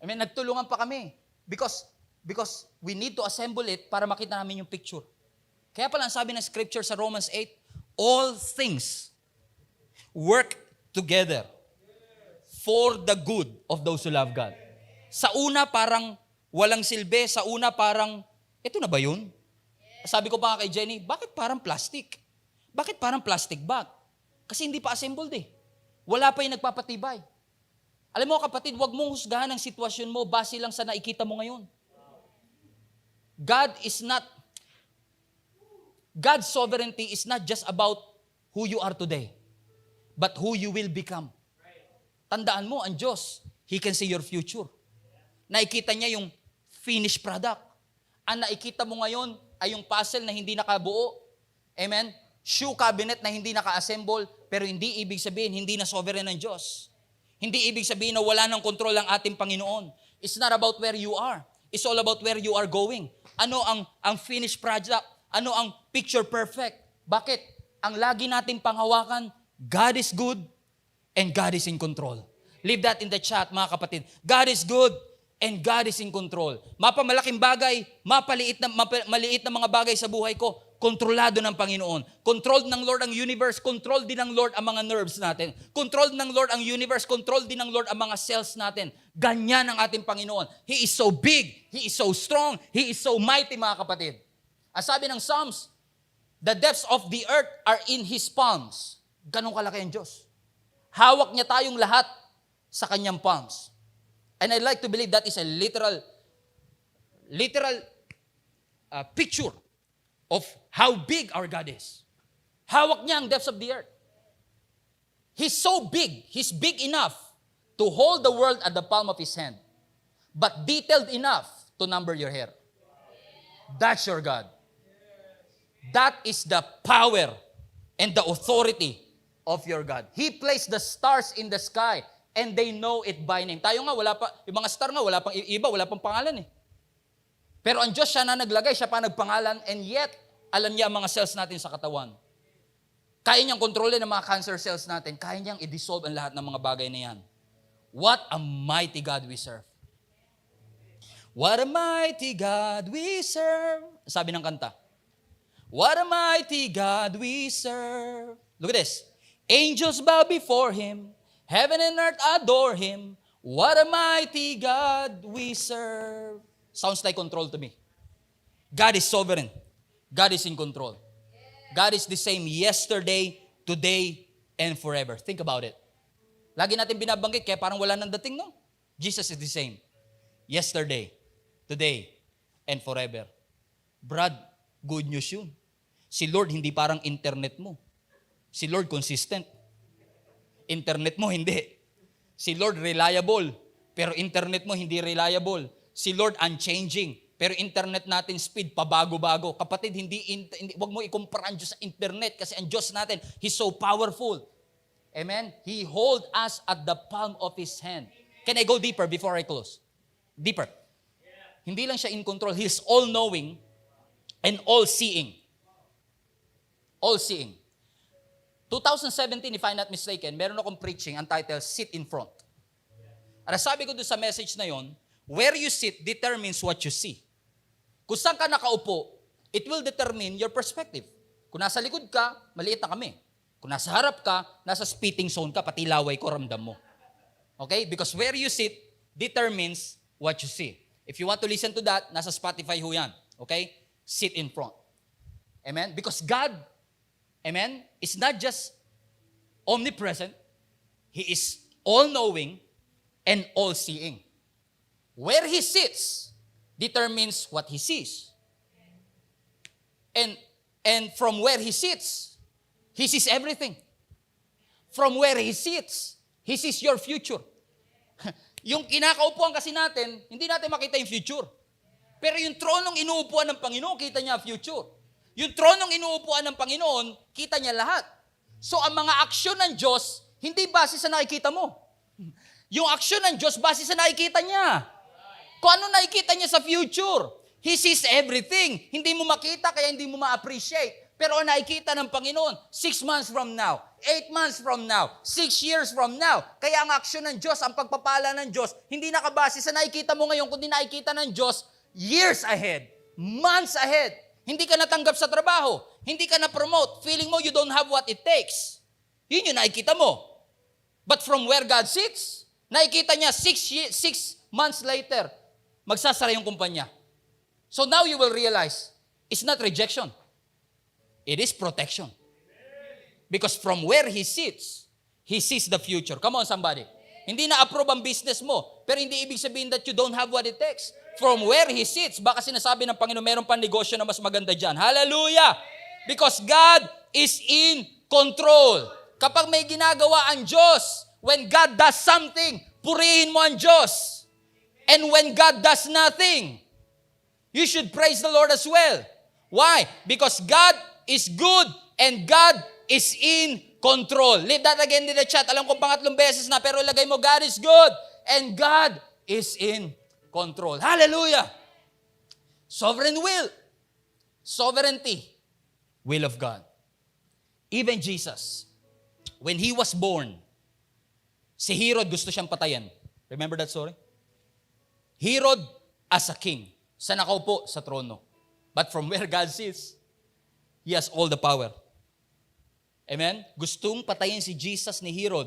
Nagtulungan pa kami. Because we need to assemble it para makita namin yung picture. Kaya pala ang sabi ng scripture sa Romans 8, all things work together for the good of those who love God. Sa una parang walang silbi, sa una parang, ito na ba yun? Sabi ko pa kay Jenny, bakit parang plastic? Bakit parang plastic bag? Kasi hindi pa assembled Wala pa yung nagpapatibay. Alam mo kapatid, huwag mong husgahan ang sitwasyon mo base lang sa nakikita mo ngayon. God's sovereignty is not just about who you are today, but who you will become. Tandaan mo, ang Diyos, He can see your future. Nakikita niya yung finished product. Ang nakikita mo ngayon ay yung puzzle na hindi nakabuo. Amen? Shoe cabinet na hindi naka-assemble, pero hindi ibig sabihin, hindi na sovereign ng Diyos. Hindi ibig sabihin na wala ng control ang ating Panginoon. It's not about where you are. It's all about where you are going. Ano ang finished product? Ano ang picture perfect? Bakit? Ang lagi nating panghawakan, God is good and God is in control. Leave that in the chat, mga kapatid. God is good and God is in control. Mapamalaking bagay, maliit na mga bagay sa buhay ko, Kontrolado ng Panginoon. Controlled ng Lord ang universe. Controlled din ng Lord ang mga nerves natin. Controlled ng Lord ang universe. Controlled din ng Lord ang mga cells natin. Ganyan ang ating Panginoon. He is so big. He is so strong. He is so mighty, mga kapatid. Ang sabi ng Psalms, the depths of the earth are in His palms. Ganun kalaki ang Diyos. Hawak niya tayong lahat sa kanyang palms. And I like to believe that is a literal picture of how big our God is. Hawak niya ang depths of the earth. He's so big. He's big enough to hold the world at the palm of His hand. But detailed enough to number your hair. That's your God. That is the power and the authority of your God. He placed the stars in the sky and they know it by name. Tayo nga, wala pa, yung mga star nga, wala pang iba, wala pang pangalan eh. Pero ang Diyos, siya na naglagay, siya pa nagpangalan, and yet, alam niya ang mga cells natin sa katawan. Kaya niyang kontrolin ang mga cancer cells natin. Kaya niyang i-dissolve ang lahat ng mga bagay na yan. What a mighty God we serve. What a mighty God we serve. Sabi ng kanta. What a mighty God we serve. Look at this. Angels bow before Him. Heaven and earth adore Him. What a mighty God we serve. Sounds like control to me. God is sovereign. God is in control. God is the same yesterday, today, and forever. Think about it. Lagi natin binabanggit, kaya parang wala nang dating, no? Jesus is the same. Yesterday, today, and forever. Brad, good news yun. Si Lord hindi parang internet mo. Si Lord consistent. Internet mo hindi. Si Lord reliable, pero internet mo hindi reliable. Si Lord unchanging, pero internet natin speed pabago-bago. Kapatid, wag mo ikumpara ang Diyos sa internet kasi ang Diyos natin, He's so powerful. Amen? He hold us at the palm of His hand. Can I go deeper before I close? Deeper. Hindi lang siya in control. He's all-knowing and all-seeing. All-seeing. 2017, if I'm not mistaken, meron akong preaching, ang title, Sit in Front. At sabi ko doon sa message na yon, where you sit determines what you see. Kung saan ka nakaupo, it will determine your perspective. Kung nasa likod ka, maliit na kami. Kung nasa harap ka, nasa spitting zone ka, pati laway ko, ramdam mo. Okay? Because where you sit determines what you see. If you want to listen to that, nasa Spotify ho yan. Okay? Sit in front. Amen? Because God, amen, is not just omnipresent. He is all-knowing and all-seeing. Where He sits determines what He sees. And from where He sits, He sees everything. From where He sits, He sees your future. Yung kinakaupuan kasi natin, hindi natin makita yung future. Pero yung tronong inuupuan ng Panginoon, kita niya future. Yung tronong inuupuan ng Panginoon, kita niya lahat. So ang mga aksyon ng Diyos, hindi base sa nakikita mo. Yung aksyon ng Diyos, base sa nakikita niya. Kung ano nakikita niya sa future. He sees everything. Hindi mo makita, kaya hindi mo ma-appreciate. Pero ang nakikita ng Panginoon, 6 months from now, 8 months from now, 6 years from now. Kaya ang aksyon ng Diyos, ang pagpapala ng Diyos, hindi nakabase sa nakikita mo ngayon, kundi nakikita ng Diyos years ahead, months ahead. Hindi ka natanggap sa trabaho, hindi ka na-promote, feeling mo you don't have what it takes. Yun yung nakikita mo. But from where God sits, nakikita niya 6 months later, magsasara yung kumpanya. So now you will realize, it's not rejection. It is protection. Because from where He sits, He sees the future. Come on, somebody. Hindi na-approve ang business mo, pero hindi ibig sabihin that you don't have what it takes. From where He sits, baka sinasabi ng Panginoon, meron pang negosyo na mas maganda dyan. Hallelujah! Because God is in control. Kapag may ginagawa ang Diyos, when God does something, purihin mo ang Diyos. And when God does nothing, you should praise the Lord as well. Why? Because God is good and God is in control. Leave that again in the chat. Alam ko pangatlong beses na, pero lagay mo, God is good and God is in control. Hallelujah! Sovereign will. Sovereignty. Will of God. Even Jesus, when He was born, si Herod gusto siyang patayan. Remember that story? Herod as a king, sa nakaupo sa trono. But from where God sits, He has all the power. Amen? Gustong patayin si Jesus ni Herod.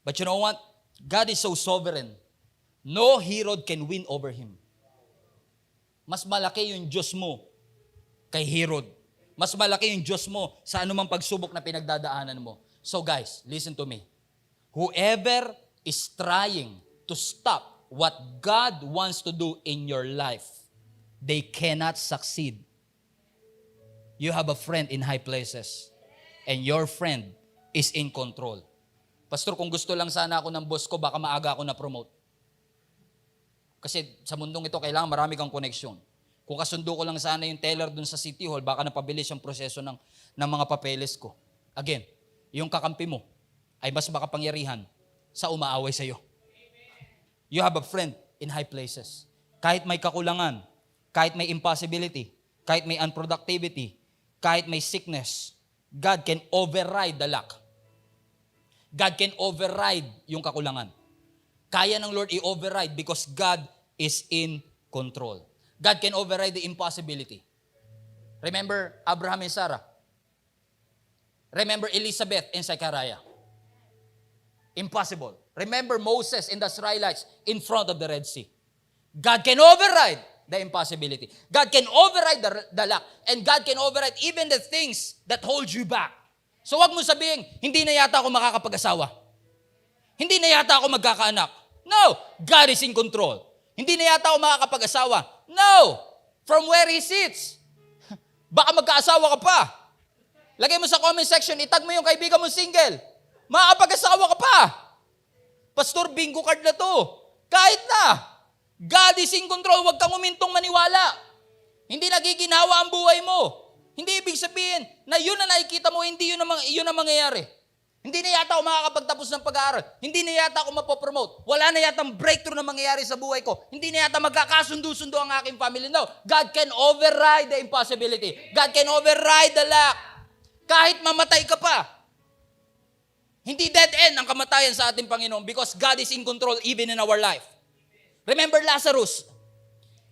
But you know what? God is so sovereign. No Herod can win over Him. Mas malaki yung Diyos mo kay Herod. Mas malaki yung Diyos mo sa anumang pagsubok na pinagdadaanan mo. So guys, listen to me. Whoever is trying to stop what God wants to do in your life, they cannot succeed. You have a friend in high places, and your friend is in control. Pastor, kung gusto lang sana ako ng boss ko, baka maaga ako na-promote. Kasi sa mundong ito, kailangan marami kang koneksyon. Kung kasundo ko lang sana yung teller dun sa City Hall, baka napabilis yung proseso ng mga papeles ko. Again, yung kakampi mo ay mas makapangyarihan sa umaaway sa iyo. You have a friend in high places. Kahit may kakulangan, kahit may impossibility, kahit may unproductivity, kahit may sickness, God can override the lack. God can override yung kakulangan. Kaya ng Lord i-override because God is in control. God can override the impossibility. Remember Abraham and Sarah? Remember Elizabeth and Zechariah? Impossible. Remember Moses and the Israelites in front of the Red Sea? God can override the impossibility. God can override the lack. And God can override even the things that hold you back. So wag mo sabihin, hindi na yata ako makakapag-asawa. Hindi na yata ako magkakaanak. No, God is in control. Hindi na yata ako makakapag-asawa. No, from where He sits. Baka magkaasawa ka pa. Lagay mo sa comment section, itag mo yung kaibigan mo single. Makakapag-asawa ka pa. Pastor, bingo card na to. Kahit na. God is in control. Huwag kang umintong maniwala. Hindi nagiginawa ang buhay mo. Hindi ibig sabihin na yun na nakikita mo, hindi yun ang mangyayari. Hindi na yata ako makakapagtapos ng pag-aaral. Hindi na yata ako mapopromote. Wala na yata breakthrough na mangyayari sa buhay ko. Hindi na yata magkakasundo-sundo ang aking family. No, God can override the impossibility. God can override the lack. Kahit mamatay ka pa. Hindi dead end ang kamatayan sa ating Panginoon because God is in control even in our life. Remember Lazarus?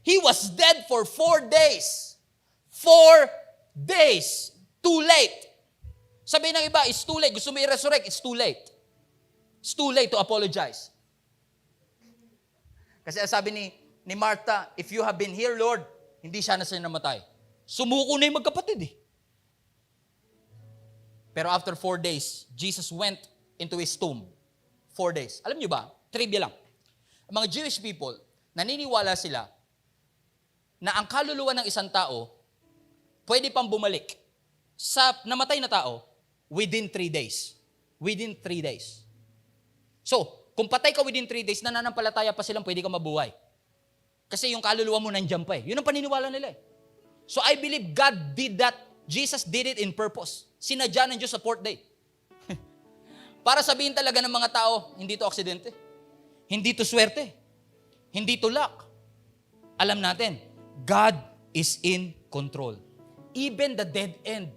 He was dead for 4 days. 4 days. Too late. Sabi ng iba, it's too late. Gusto mo i-resurrect, it's too late. It's too late to apologize. Kasi sabi ni Martha, if you have been here, Lord, hindi siya na siya namatay. Sumuko na yung magkapatid eh. Pero after 4 days, Jesus went into His tomb. 4 days. Alam niyo ba, trivia lang. Ang mga Jewish people, naniniwala sila na ang kaluluwa ng isang tao, pwede pang bumalik sa namatay na tao within 3 days. Within 3 days. So, kung patay ka within 3 days, nananampalataya pa silang pwede ka mabuhay. Kasi yung kaluluwa mo nandiyan pa eh. Yun ang paniniwala nila eh. So, I believe God did that. Jesus did it in purpose. Sinadya ng Diyos sa 4th day. Para sabihin talaga ng mga tao, hindi to aksidente. Hindi to swerte. Hindi to luck. Alam natin, God is in control. Even the dead end.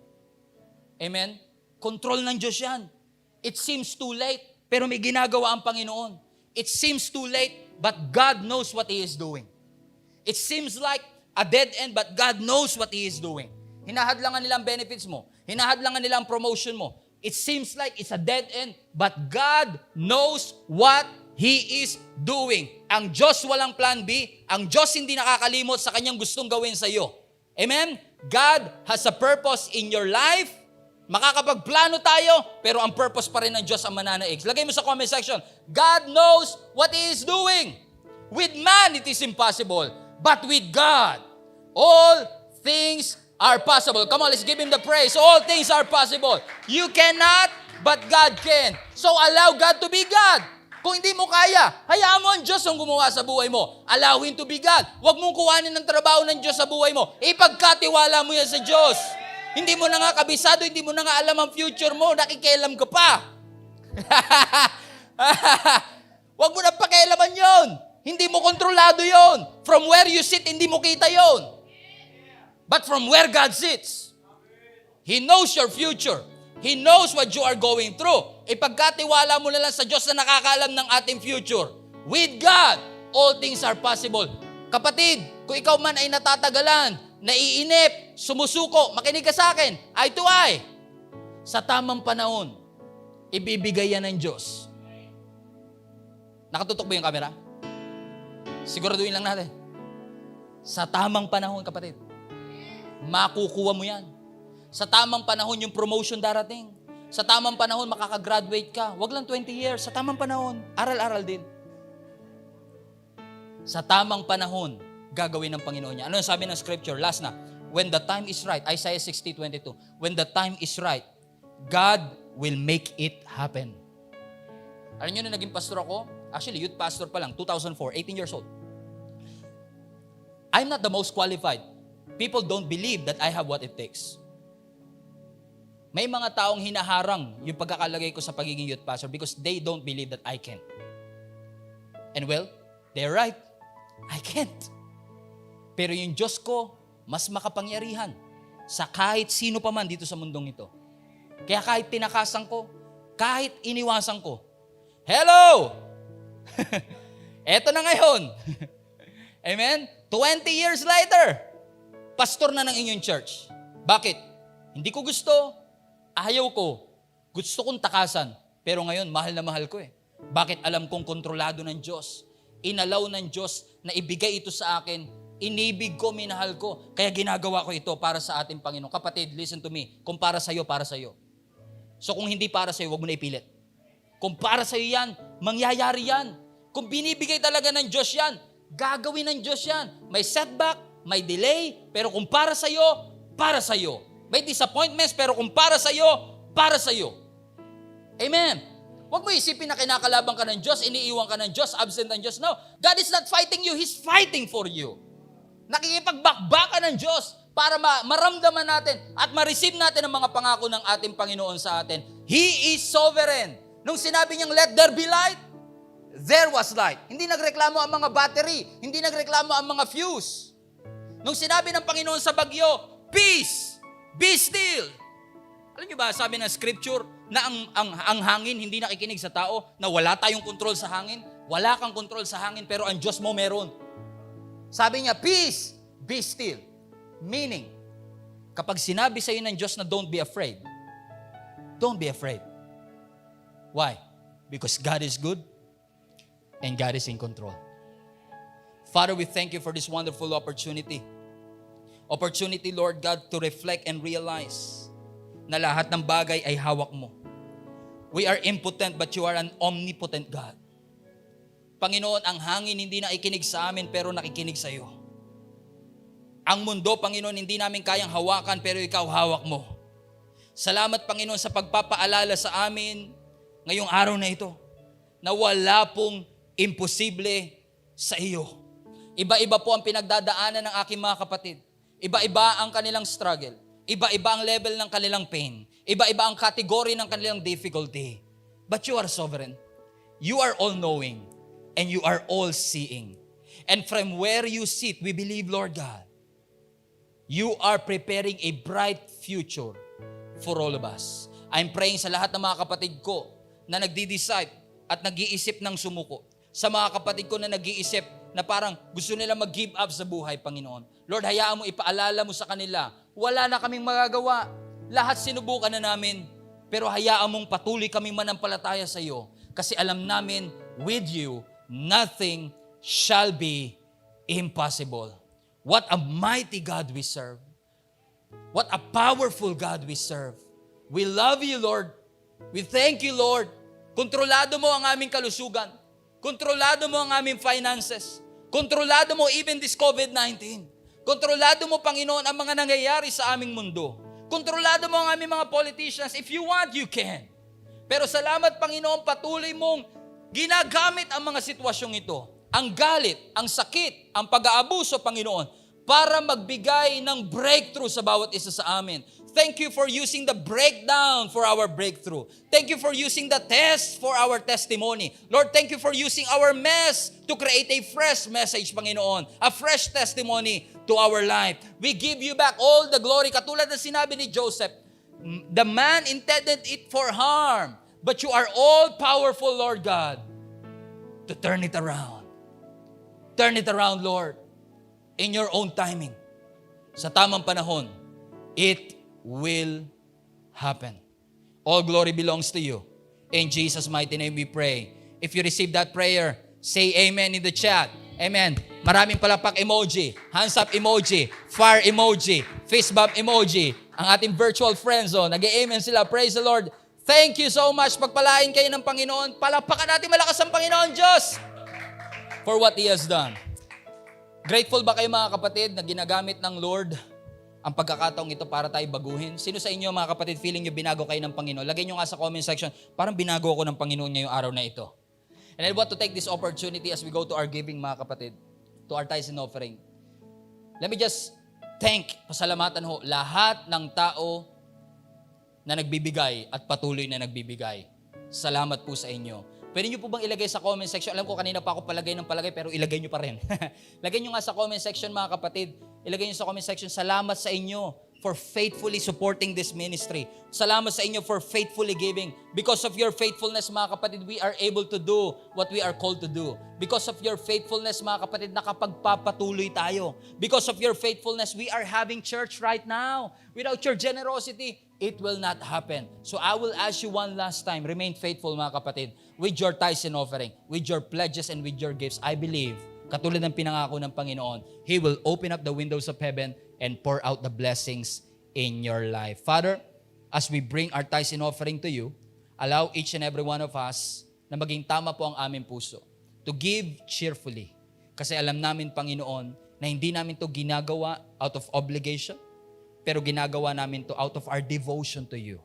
Amen? Control ng Diyos yan. It seems too late, pero may ginagawa ang Panginoon. It seems too late, but God knows what He is doing. It seems like a dead end, but God knows what He is doing. Hinahadlangan nila ang benefits mo. Hinahadlangan nila ang promotion mo. It seems like it's a dead end, but God knows what He is doing. Ang Diyos walang plan B. Ang Diyos hindi nakakalimot sa Kanyang gustong gawin sa iyo. Amen? God has a purpose in your life. Makakapagplano tayo, pero ang purpose pa rin ng Diyos ang mananaig. Lagay mo sa comment section, God knows what He is doing. With man, it is impossible. But with God, all things are possible. Come on, let's give Him the praise. All things are possible. You cannot, but God can. So allow God to be God. Kung hindi mo kaya, hayaan mo ang Diyos ang gumawa sa buhay mo. Allow Him to be God. Huwag mong kuhanin ng trabaho ng Diyos sa buhay mo. Ipagkatiwala mo yan sa Diyos. Hindi mo na nga kabisado, hindi mo na nga alam ang future mo, nakikialam ka pa. Huwag mo na pakialaman yon. Hindi mo kontrolado yon. From where you sit, hindi mo kita yon. But from where God sits, He knows your future. He knows what you are going through. Ipagkatiwala mo na lang sa Diyos na nakakaalam ng ating future. With God, all things are possible. Kapatid, kung ikaw man ay natatagalan, naiinip, sumusuko, makinig ka sa akin, eye to eye. Sa tamang panahon, ibibigay yan ng Diyos. Nakatutok ba yung camera? Siguraduhin lang natin. Sa tamang panahon, kapatid, makukuha mo yan. Sa tamang panahon, yung promotion darating. Sa tamang panahon, makakagraduate ka. Wag lang 20 years. Sa tamang panahon, aral-aral din. Sa tamang panahon, gagawin ng Panginoon niya. Ano yung sabi ng scripture? Last na. When the time is right, Isaiah 60:22. When the time is right, God will make it happen. Alam niyo na naging pastor ako? Actually, youth pastor pa lang. 2004, 18 years old. I'm not the most qualified. People don't believe that I have what it takes. May mga taong hinaharang yung pagkakalagay ko sa pagiging youth pastor because they don't believe that I can. And well, they're right. I can't. Pero yung Diyos ko, mas makapangyarihan sa kahit sino pa man dito sa mundong ito. Kaya kahit tinakasan ko, kahit iniwasan ko, hello! Eto na ngayon. Amen? 20 years later, pastor na ng inyong church. Bakit? Hindi ko gusto. Ayaw ko. Gusto kong takasan. Pero ngayon, mahal na mahal ko eh. Bakit? Alam kong kontrolado ng Diyos. Inalaw ng Diyos na ibigay ito sa akin. Inibig ko, minahal ko. Kaya ginagawa ko ito para sa ating Panginoon. Kapatid, listen to me. Kung para sa'yo, para sa'yo. So kung hindi para sa'yo, huwag mo na ipilit. Kung para sa'yo yan, mangyayari yan. Kung binibigay talaga ng Diyos yan, gagawin ng Diyos yan. May setback, may delay, pero kung para sa'yo, para sa'yo. May disappointments, pero kung para sa'yo, para sa'yo. Amen. Huwag mo isipin na kinakalaban ka ng Diyos, iniiwan ka ng Diyos, absent ng Diyos. No, God is not fighting you, He's fighting for you. Nakikipagbakbakan ng Diyos para maramdaman natin at ma-receive natin ang mga pangako ng ating Panginoon sa atin. He is sovereign. Nung sinabi niyang, let there be light, there was light. Hindi nagreklamo ang mga battery, hindi nagreklamo ang mga fuse. Nung sinabi ng Panginoon sa bagyo, peace, be still. Alam niyo ba, sabi ng scripture, na ang hangin hindi nakikinig sa tao, na wala tayong control sa hangin. Wala kang control sa hangin, pero ang Diyos mo meron. Sabi niya, peace, be still. Meaning, kapag sinabi sa iyo ng Diyos na don't be afraid, don't be afraid. Why? Because God is good and God is in control. Father, we thank you for this wonderful opportunity. Opportunity, Lord God, to reflect and realize na lahat ng bagay ay hawak mo. We are impotent, but you are an omnipotent God. Panginoon, ang hangin hindi na ikinig sa amin, pero nakikinig sa iyo. Ang mundo, Panginoon, hindi namin kayang hawakan, pero ikaw hawak mo. Salamat, Panginoon, sa pagpapaalala sa amin ngayong araw na ito, na wala pong imposible sa iyo. Iba-iba po ang pinagdadaanan ng aking mga kapatid. Iba-iba ang kanilang struggle. Iba-iba ang level ng kanilang pain. Iba-iba ang category ng kanilang difficulty. But you are sovereign. You are all-knowing. And you are all-seeing. And from where you sit, we believe, Lord God, you are preparing a bright future for all of us. I'm praying sa lahat ng mga kapatid ko na nagdi-decide at nag-iisip ng sumuko. Sa mga kapatid ko na nag-iisip na parang gusto nila mag-give up sa buhay, Panginoon. Lord, hayaan mo, ipaalala mo sa kanila, wala na kaming magagawa. Lahat sinubukan na namin. Pero hayaan mong patuloy kaming manampalataya sa iyo. Kasi alam namin, with you, nothing shall be impossible. What a mighty God we serve. What a powerful God we serve. We love you, Lord. We thank you, Lord. Kontrolado mo ang aming kalusugan. Kontrolado mo ang aming finances. Kontrolado mo even this COVID-19. Kontrolado mo, Panginoon, ang mga nangyayari sa aming mundo. Kontrolado mo ang aming mga politicians. If you want, you can. Pero salamat, Panginoon, patuloy mong ginagamit ang mga sitwasyong ito. Ang galit, ang sakit, ang pag-aabuso, Panginoon, para magbigay ng breakthrough sa bawat isa sa amin. Thank you for using the breakdown for our breakthrough. Thank you for using the test for our testimony. Lord, thank you for using our mess to create a fresh message, Panginoon. A fresh testimony to our life. We give you back all the glory. Katulad ng sinabi ni Joseph, the man intended it for harm, but you are all powerful, Lord God, to turn it around. Turn it around, Lord, in your own timing. sa tamang panahon, it will happen. All glory belongs to you. In Jesus' mighty name we pray. If you receive that prayer, say amen in the chat. Amen. Maraming palakpak emoji, hands up emoji, fire emoji, fist bump emoji. Ang ating virtual friends, nag-amen sila. Praise the Lord. Thank you so much. Pagpalain kayo ng Panginoon. Palakpakan natin malakas ang Panginoon Diyos for what He has done. Grateful ba kayo mga kapatid na ginagamit ng Lord ang pagkakataong ito para tayo baguhin? Sino sa inyo mga kapatid feeling nyo binago kayo ng Panginoon? Lagay nyo nga sa comment section, parang binago ako ng Panginoon ngayong araw na ito. And I want to take this opportunity as we go to our giving mga kapatid, to our tithes and offering. Let me just pasalamatan ho, lahat ng tao na nagbibigay at patuloy na nagbibigay. Salamat po sa inyo. Pwede nyo po bang ilagay sa comment section? Alam ko kanina pa ako palagay pero ilagay nyo pa rin. Lagay nyo nga sa comment section mga kapatid. Ilagay nyo sa comment section, salamat sa inyo for faithfully supporting this ministry. Salamat sa inyo for faithfully giving. Because of your faithfulness mga kapatid, we are able to do what we are called to do. Because of your faithfulness mga kapatid, nakapagpapatuloy tayo. Because of your faithfulness, we are having church right now. Without your generosity, it will not happen. So I will ask you one last time, remain faithful mga kapatid, with your tithes and offering, with your pledges and with your gifts. I believe, katulad ng pinangako ng Panginoon, He will open up the windows of heaven and pour out the blessings in your life. Father, as we bring our tithes and offering to you, allow each and every one of us na maging tama po ang aming puso to give cheerfully. Kasi alam namin, Panginoon, na hindi namin to ginagawa out of obligation, pero ginagawa namin to out of our devotion to you.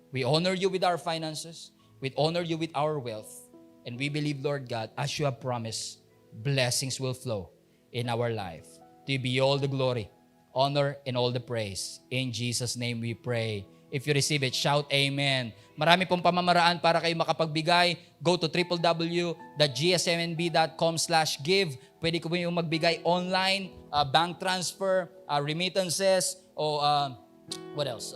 We honor you with our finances, we honor you with our wealth, and we believe, Lord God, as you have promised, blessings will flow in our life. To you be all the glory, honor, and all the praise. In Jesus' name we pray. If you receive it, shout amen. Marami pong pamamaraan para kayo makapagbigay. Go to www.gsmnb.com/give. Pwede ko po yung magbigay online, bank transfer, remittances, o what else?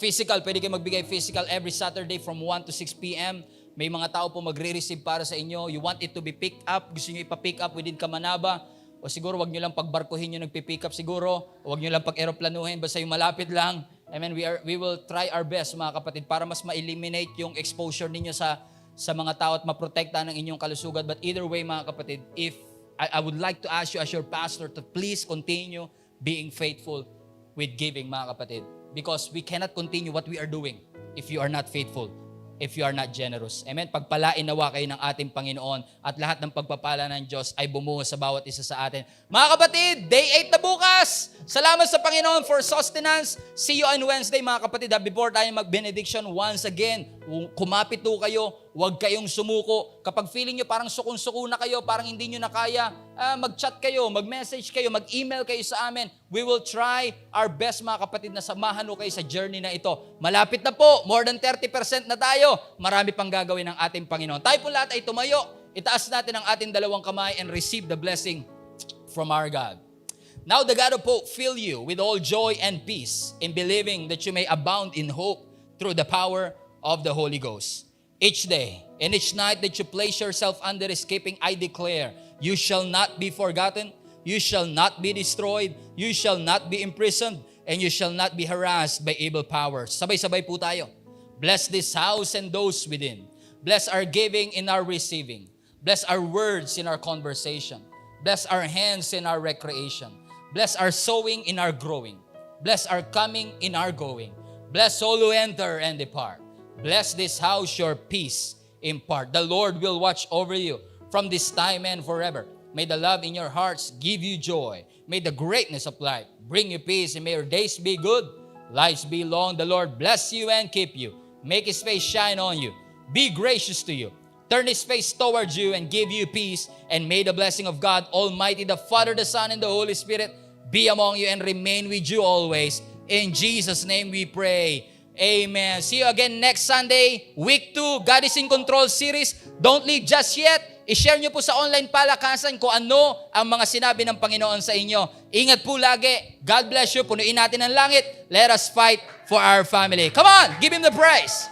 Physical, pwede kayo magbigay physical every Saturday from 1 to 6 p.m. May mga tao po magre-receive para sa inyo. You want it to be picked up, gusto nyo ipa-pick up within Kamanaba, o siguro wag nyo lang pagbarkuhin yung nagpipick up siguro, o wag nyo lang pag-aeroplanuhin, basta yung malapit lang. Amen, we will try our best mga kapatid para mas ma-eliminate yung exposure ninyo sa mga tao at maprotekta ng inyong kalusugan. But either way mga kapatid, if I would like to ask you as your pastor to please continue being faithful with giving mga kapatid. Because we cannot continue what we are doing if you are not faithful, if you are not generous. Amen? Pagpalain nawa kayo ng ating Panginoon at lahat ng pagpapala ng Diyos ay bumunga sa bawat isa sa atin. Mga kapatid, day 8 na bukas! Salamat sa Panginoon for sustenance. See you on Wednesday mga kapatid. Before tayo mag-benediction, once again, kumapit po kayo, huwag kayong sumuko. Kapag feeling nyo parang sukon-suko na kayo, parang hindi nyo na kaya, mag-chat kayo, mag-message kayo, mag-email kayo sa amin. We will try our best mga kapatid na samahan mo kayo sa journey na ito. Malapit na po, more than 30% na tayo. Marami pang gagawin ng ating Panginoon. Tayo po lahat ay tumayo. Itaas natin ang ating dalawang kamay and receive the blessing from our God. Now the God of hope fill you with all joy and peace in believing that you may abound in hope through the power of the Holy Ghost. Each day and each night that you place yourself under His keeping, I declare, you shall not be forgotten, you shall not be destroyed, you shall not be imprisoned, and you shall not be harassed by evil powers. Sabay-sabay po tayo. Bless this house and those within. Bless our giving and our receiving. Bless our words in our conversation. Bless our hands in our recreation. Bless our sowing in our growing. Bless our coming in our going. Bless all who enter and depart. Bless this house, your peace impart. The Lord will watch over you from this time and forever. May the love in your hearts give you joy. May the greatness of life bring you peace, and may your days be good, lives be long. The Lord bless you and keep you. Make His face shine on you. Be gracious to you. Turn His face towards you and give you peace. And may the blessing of God Almighty, the Father, the Son, and the Holy Spirit be among you and remain with you always. In Jesus' name we pray. Amen. See you again next Sunday, week 2, God is in Control series. Don't leave just yet. I-share nyo po sa online palakasan kung ano ang mga sinabi ng Panginoon sa inyo. Ingat po lagi. God bless you. Punuin natin ang langit. Let us fight for our family. Come on, give Him the praise.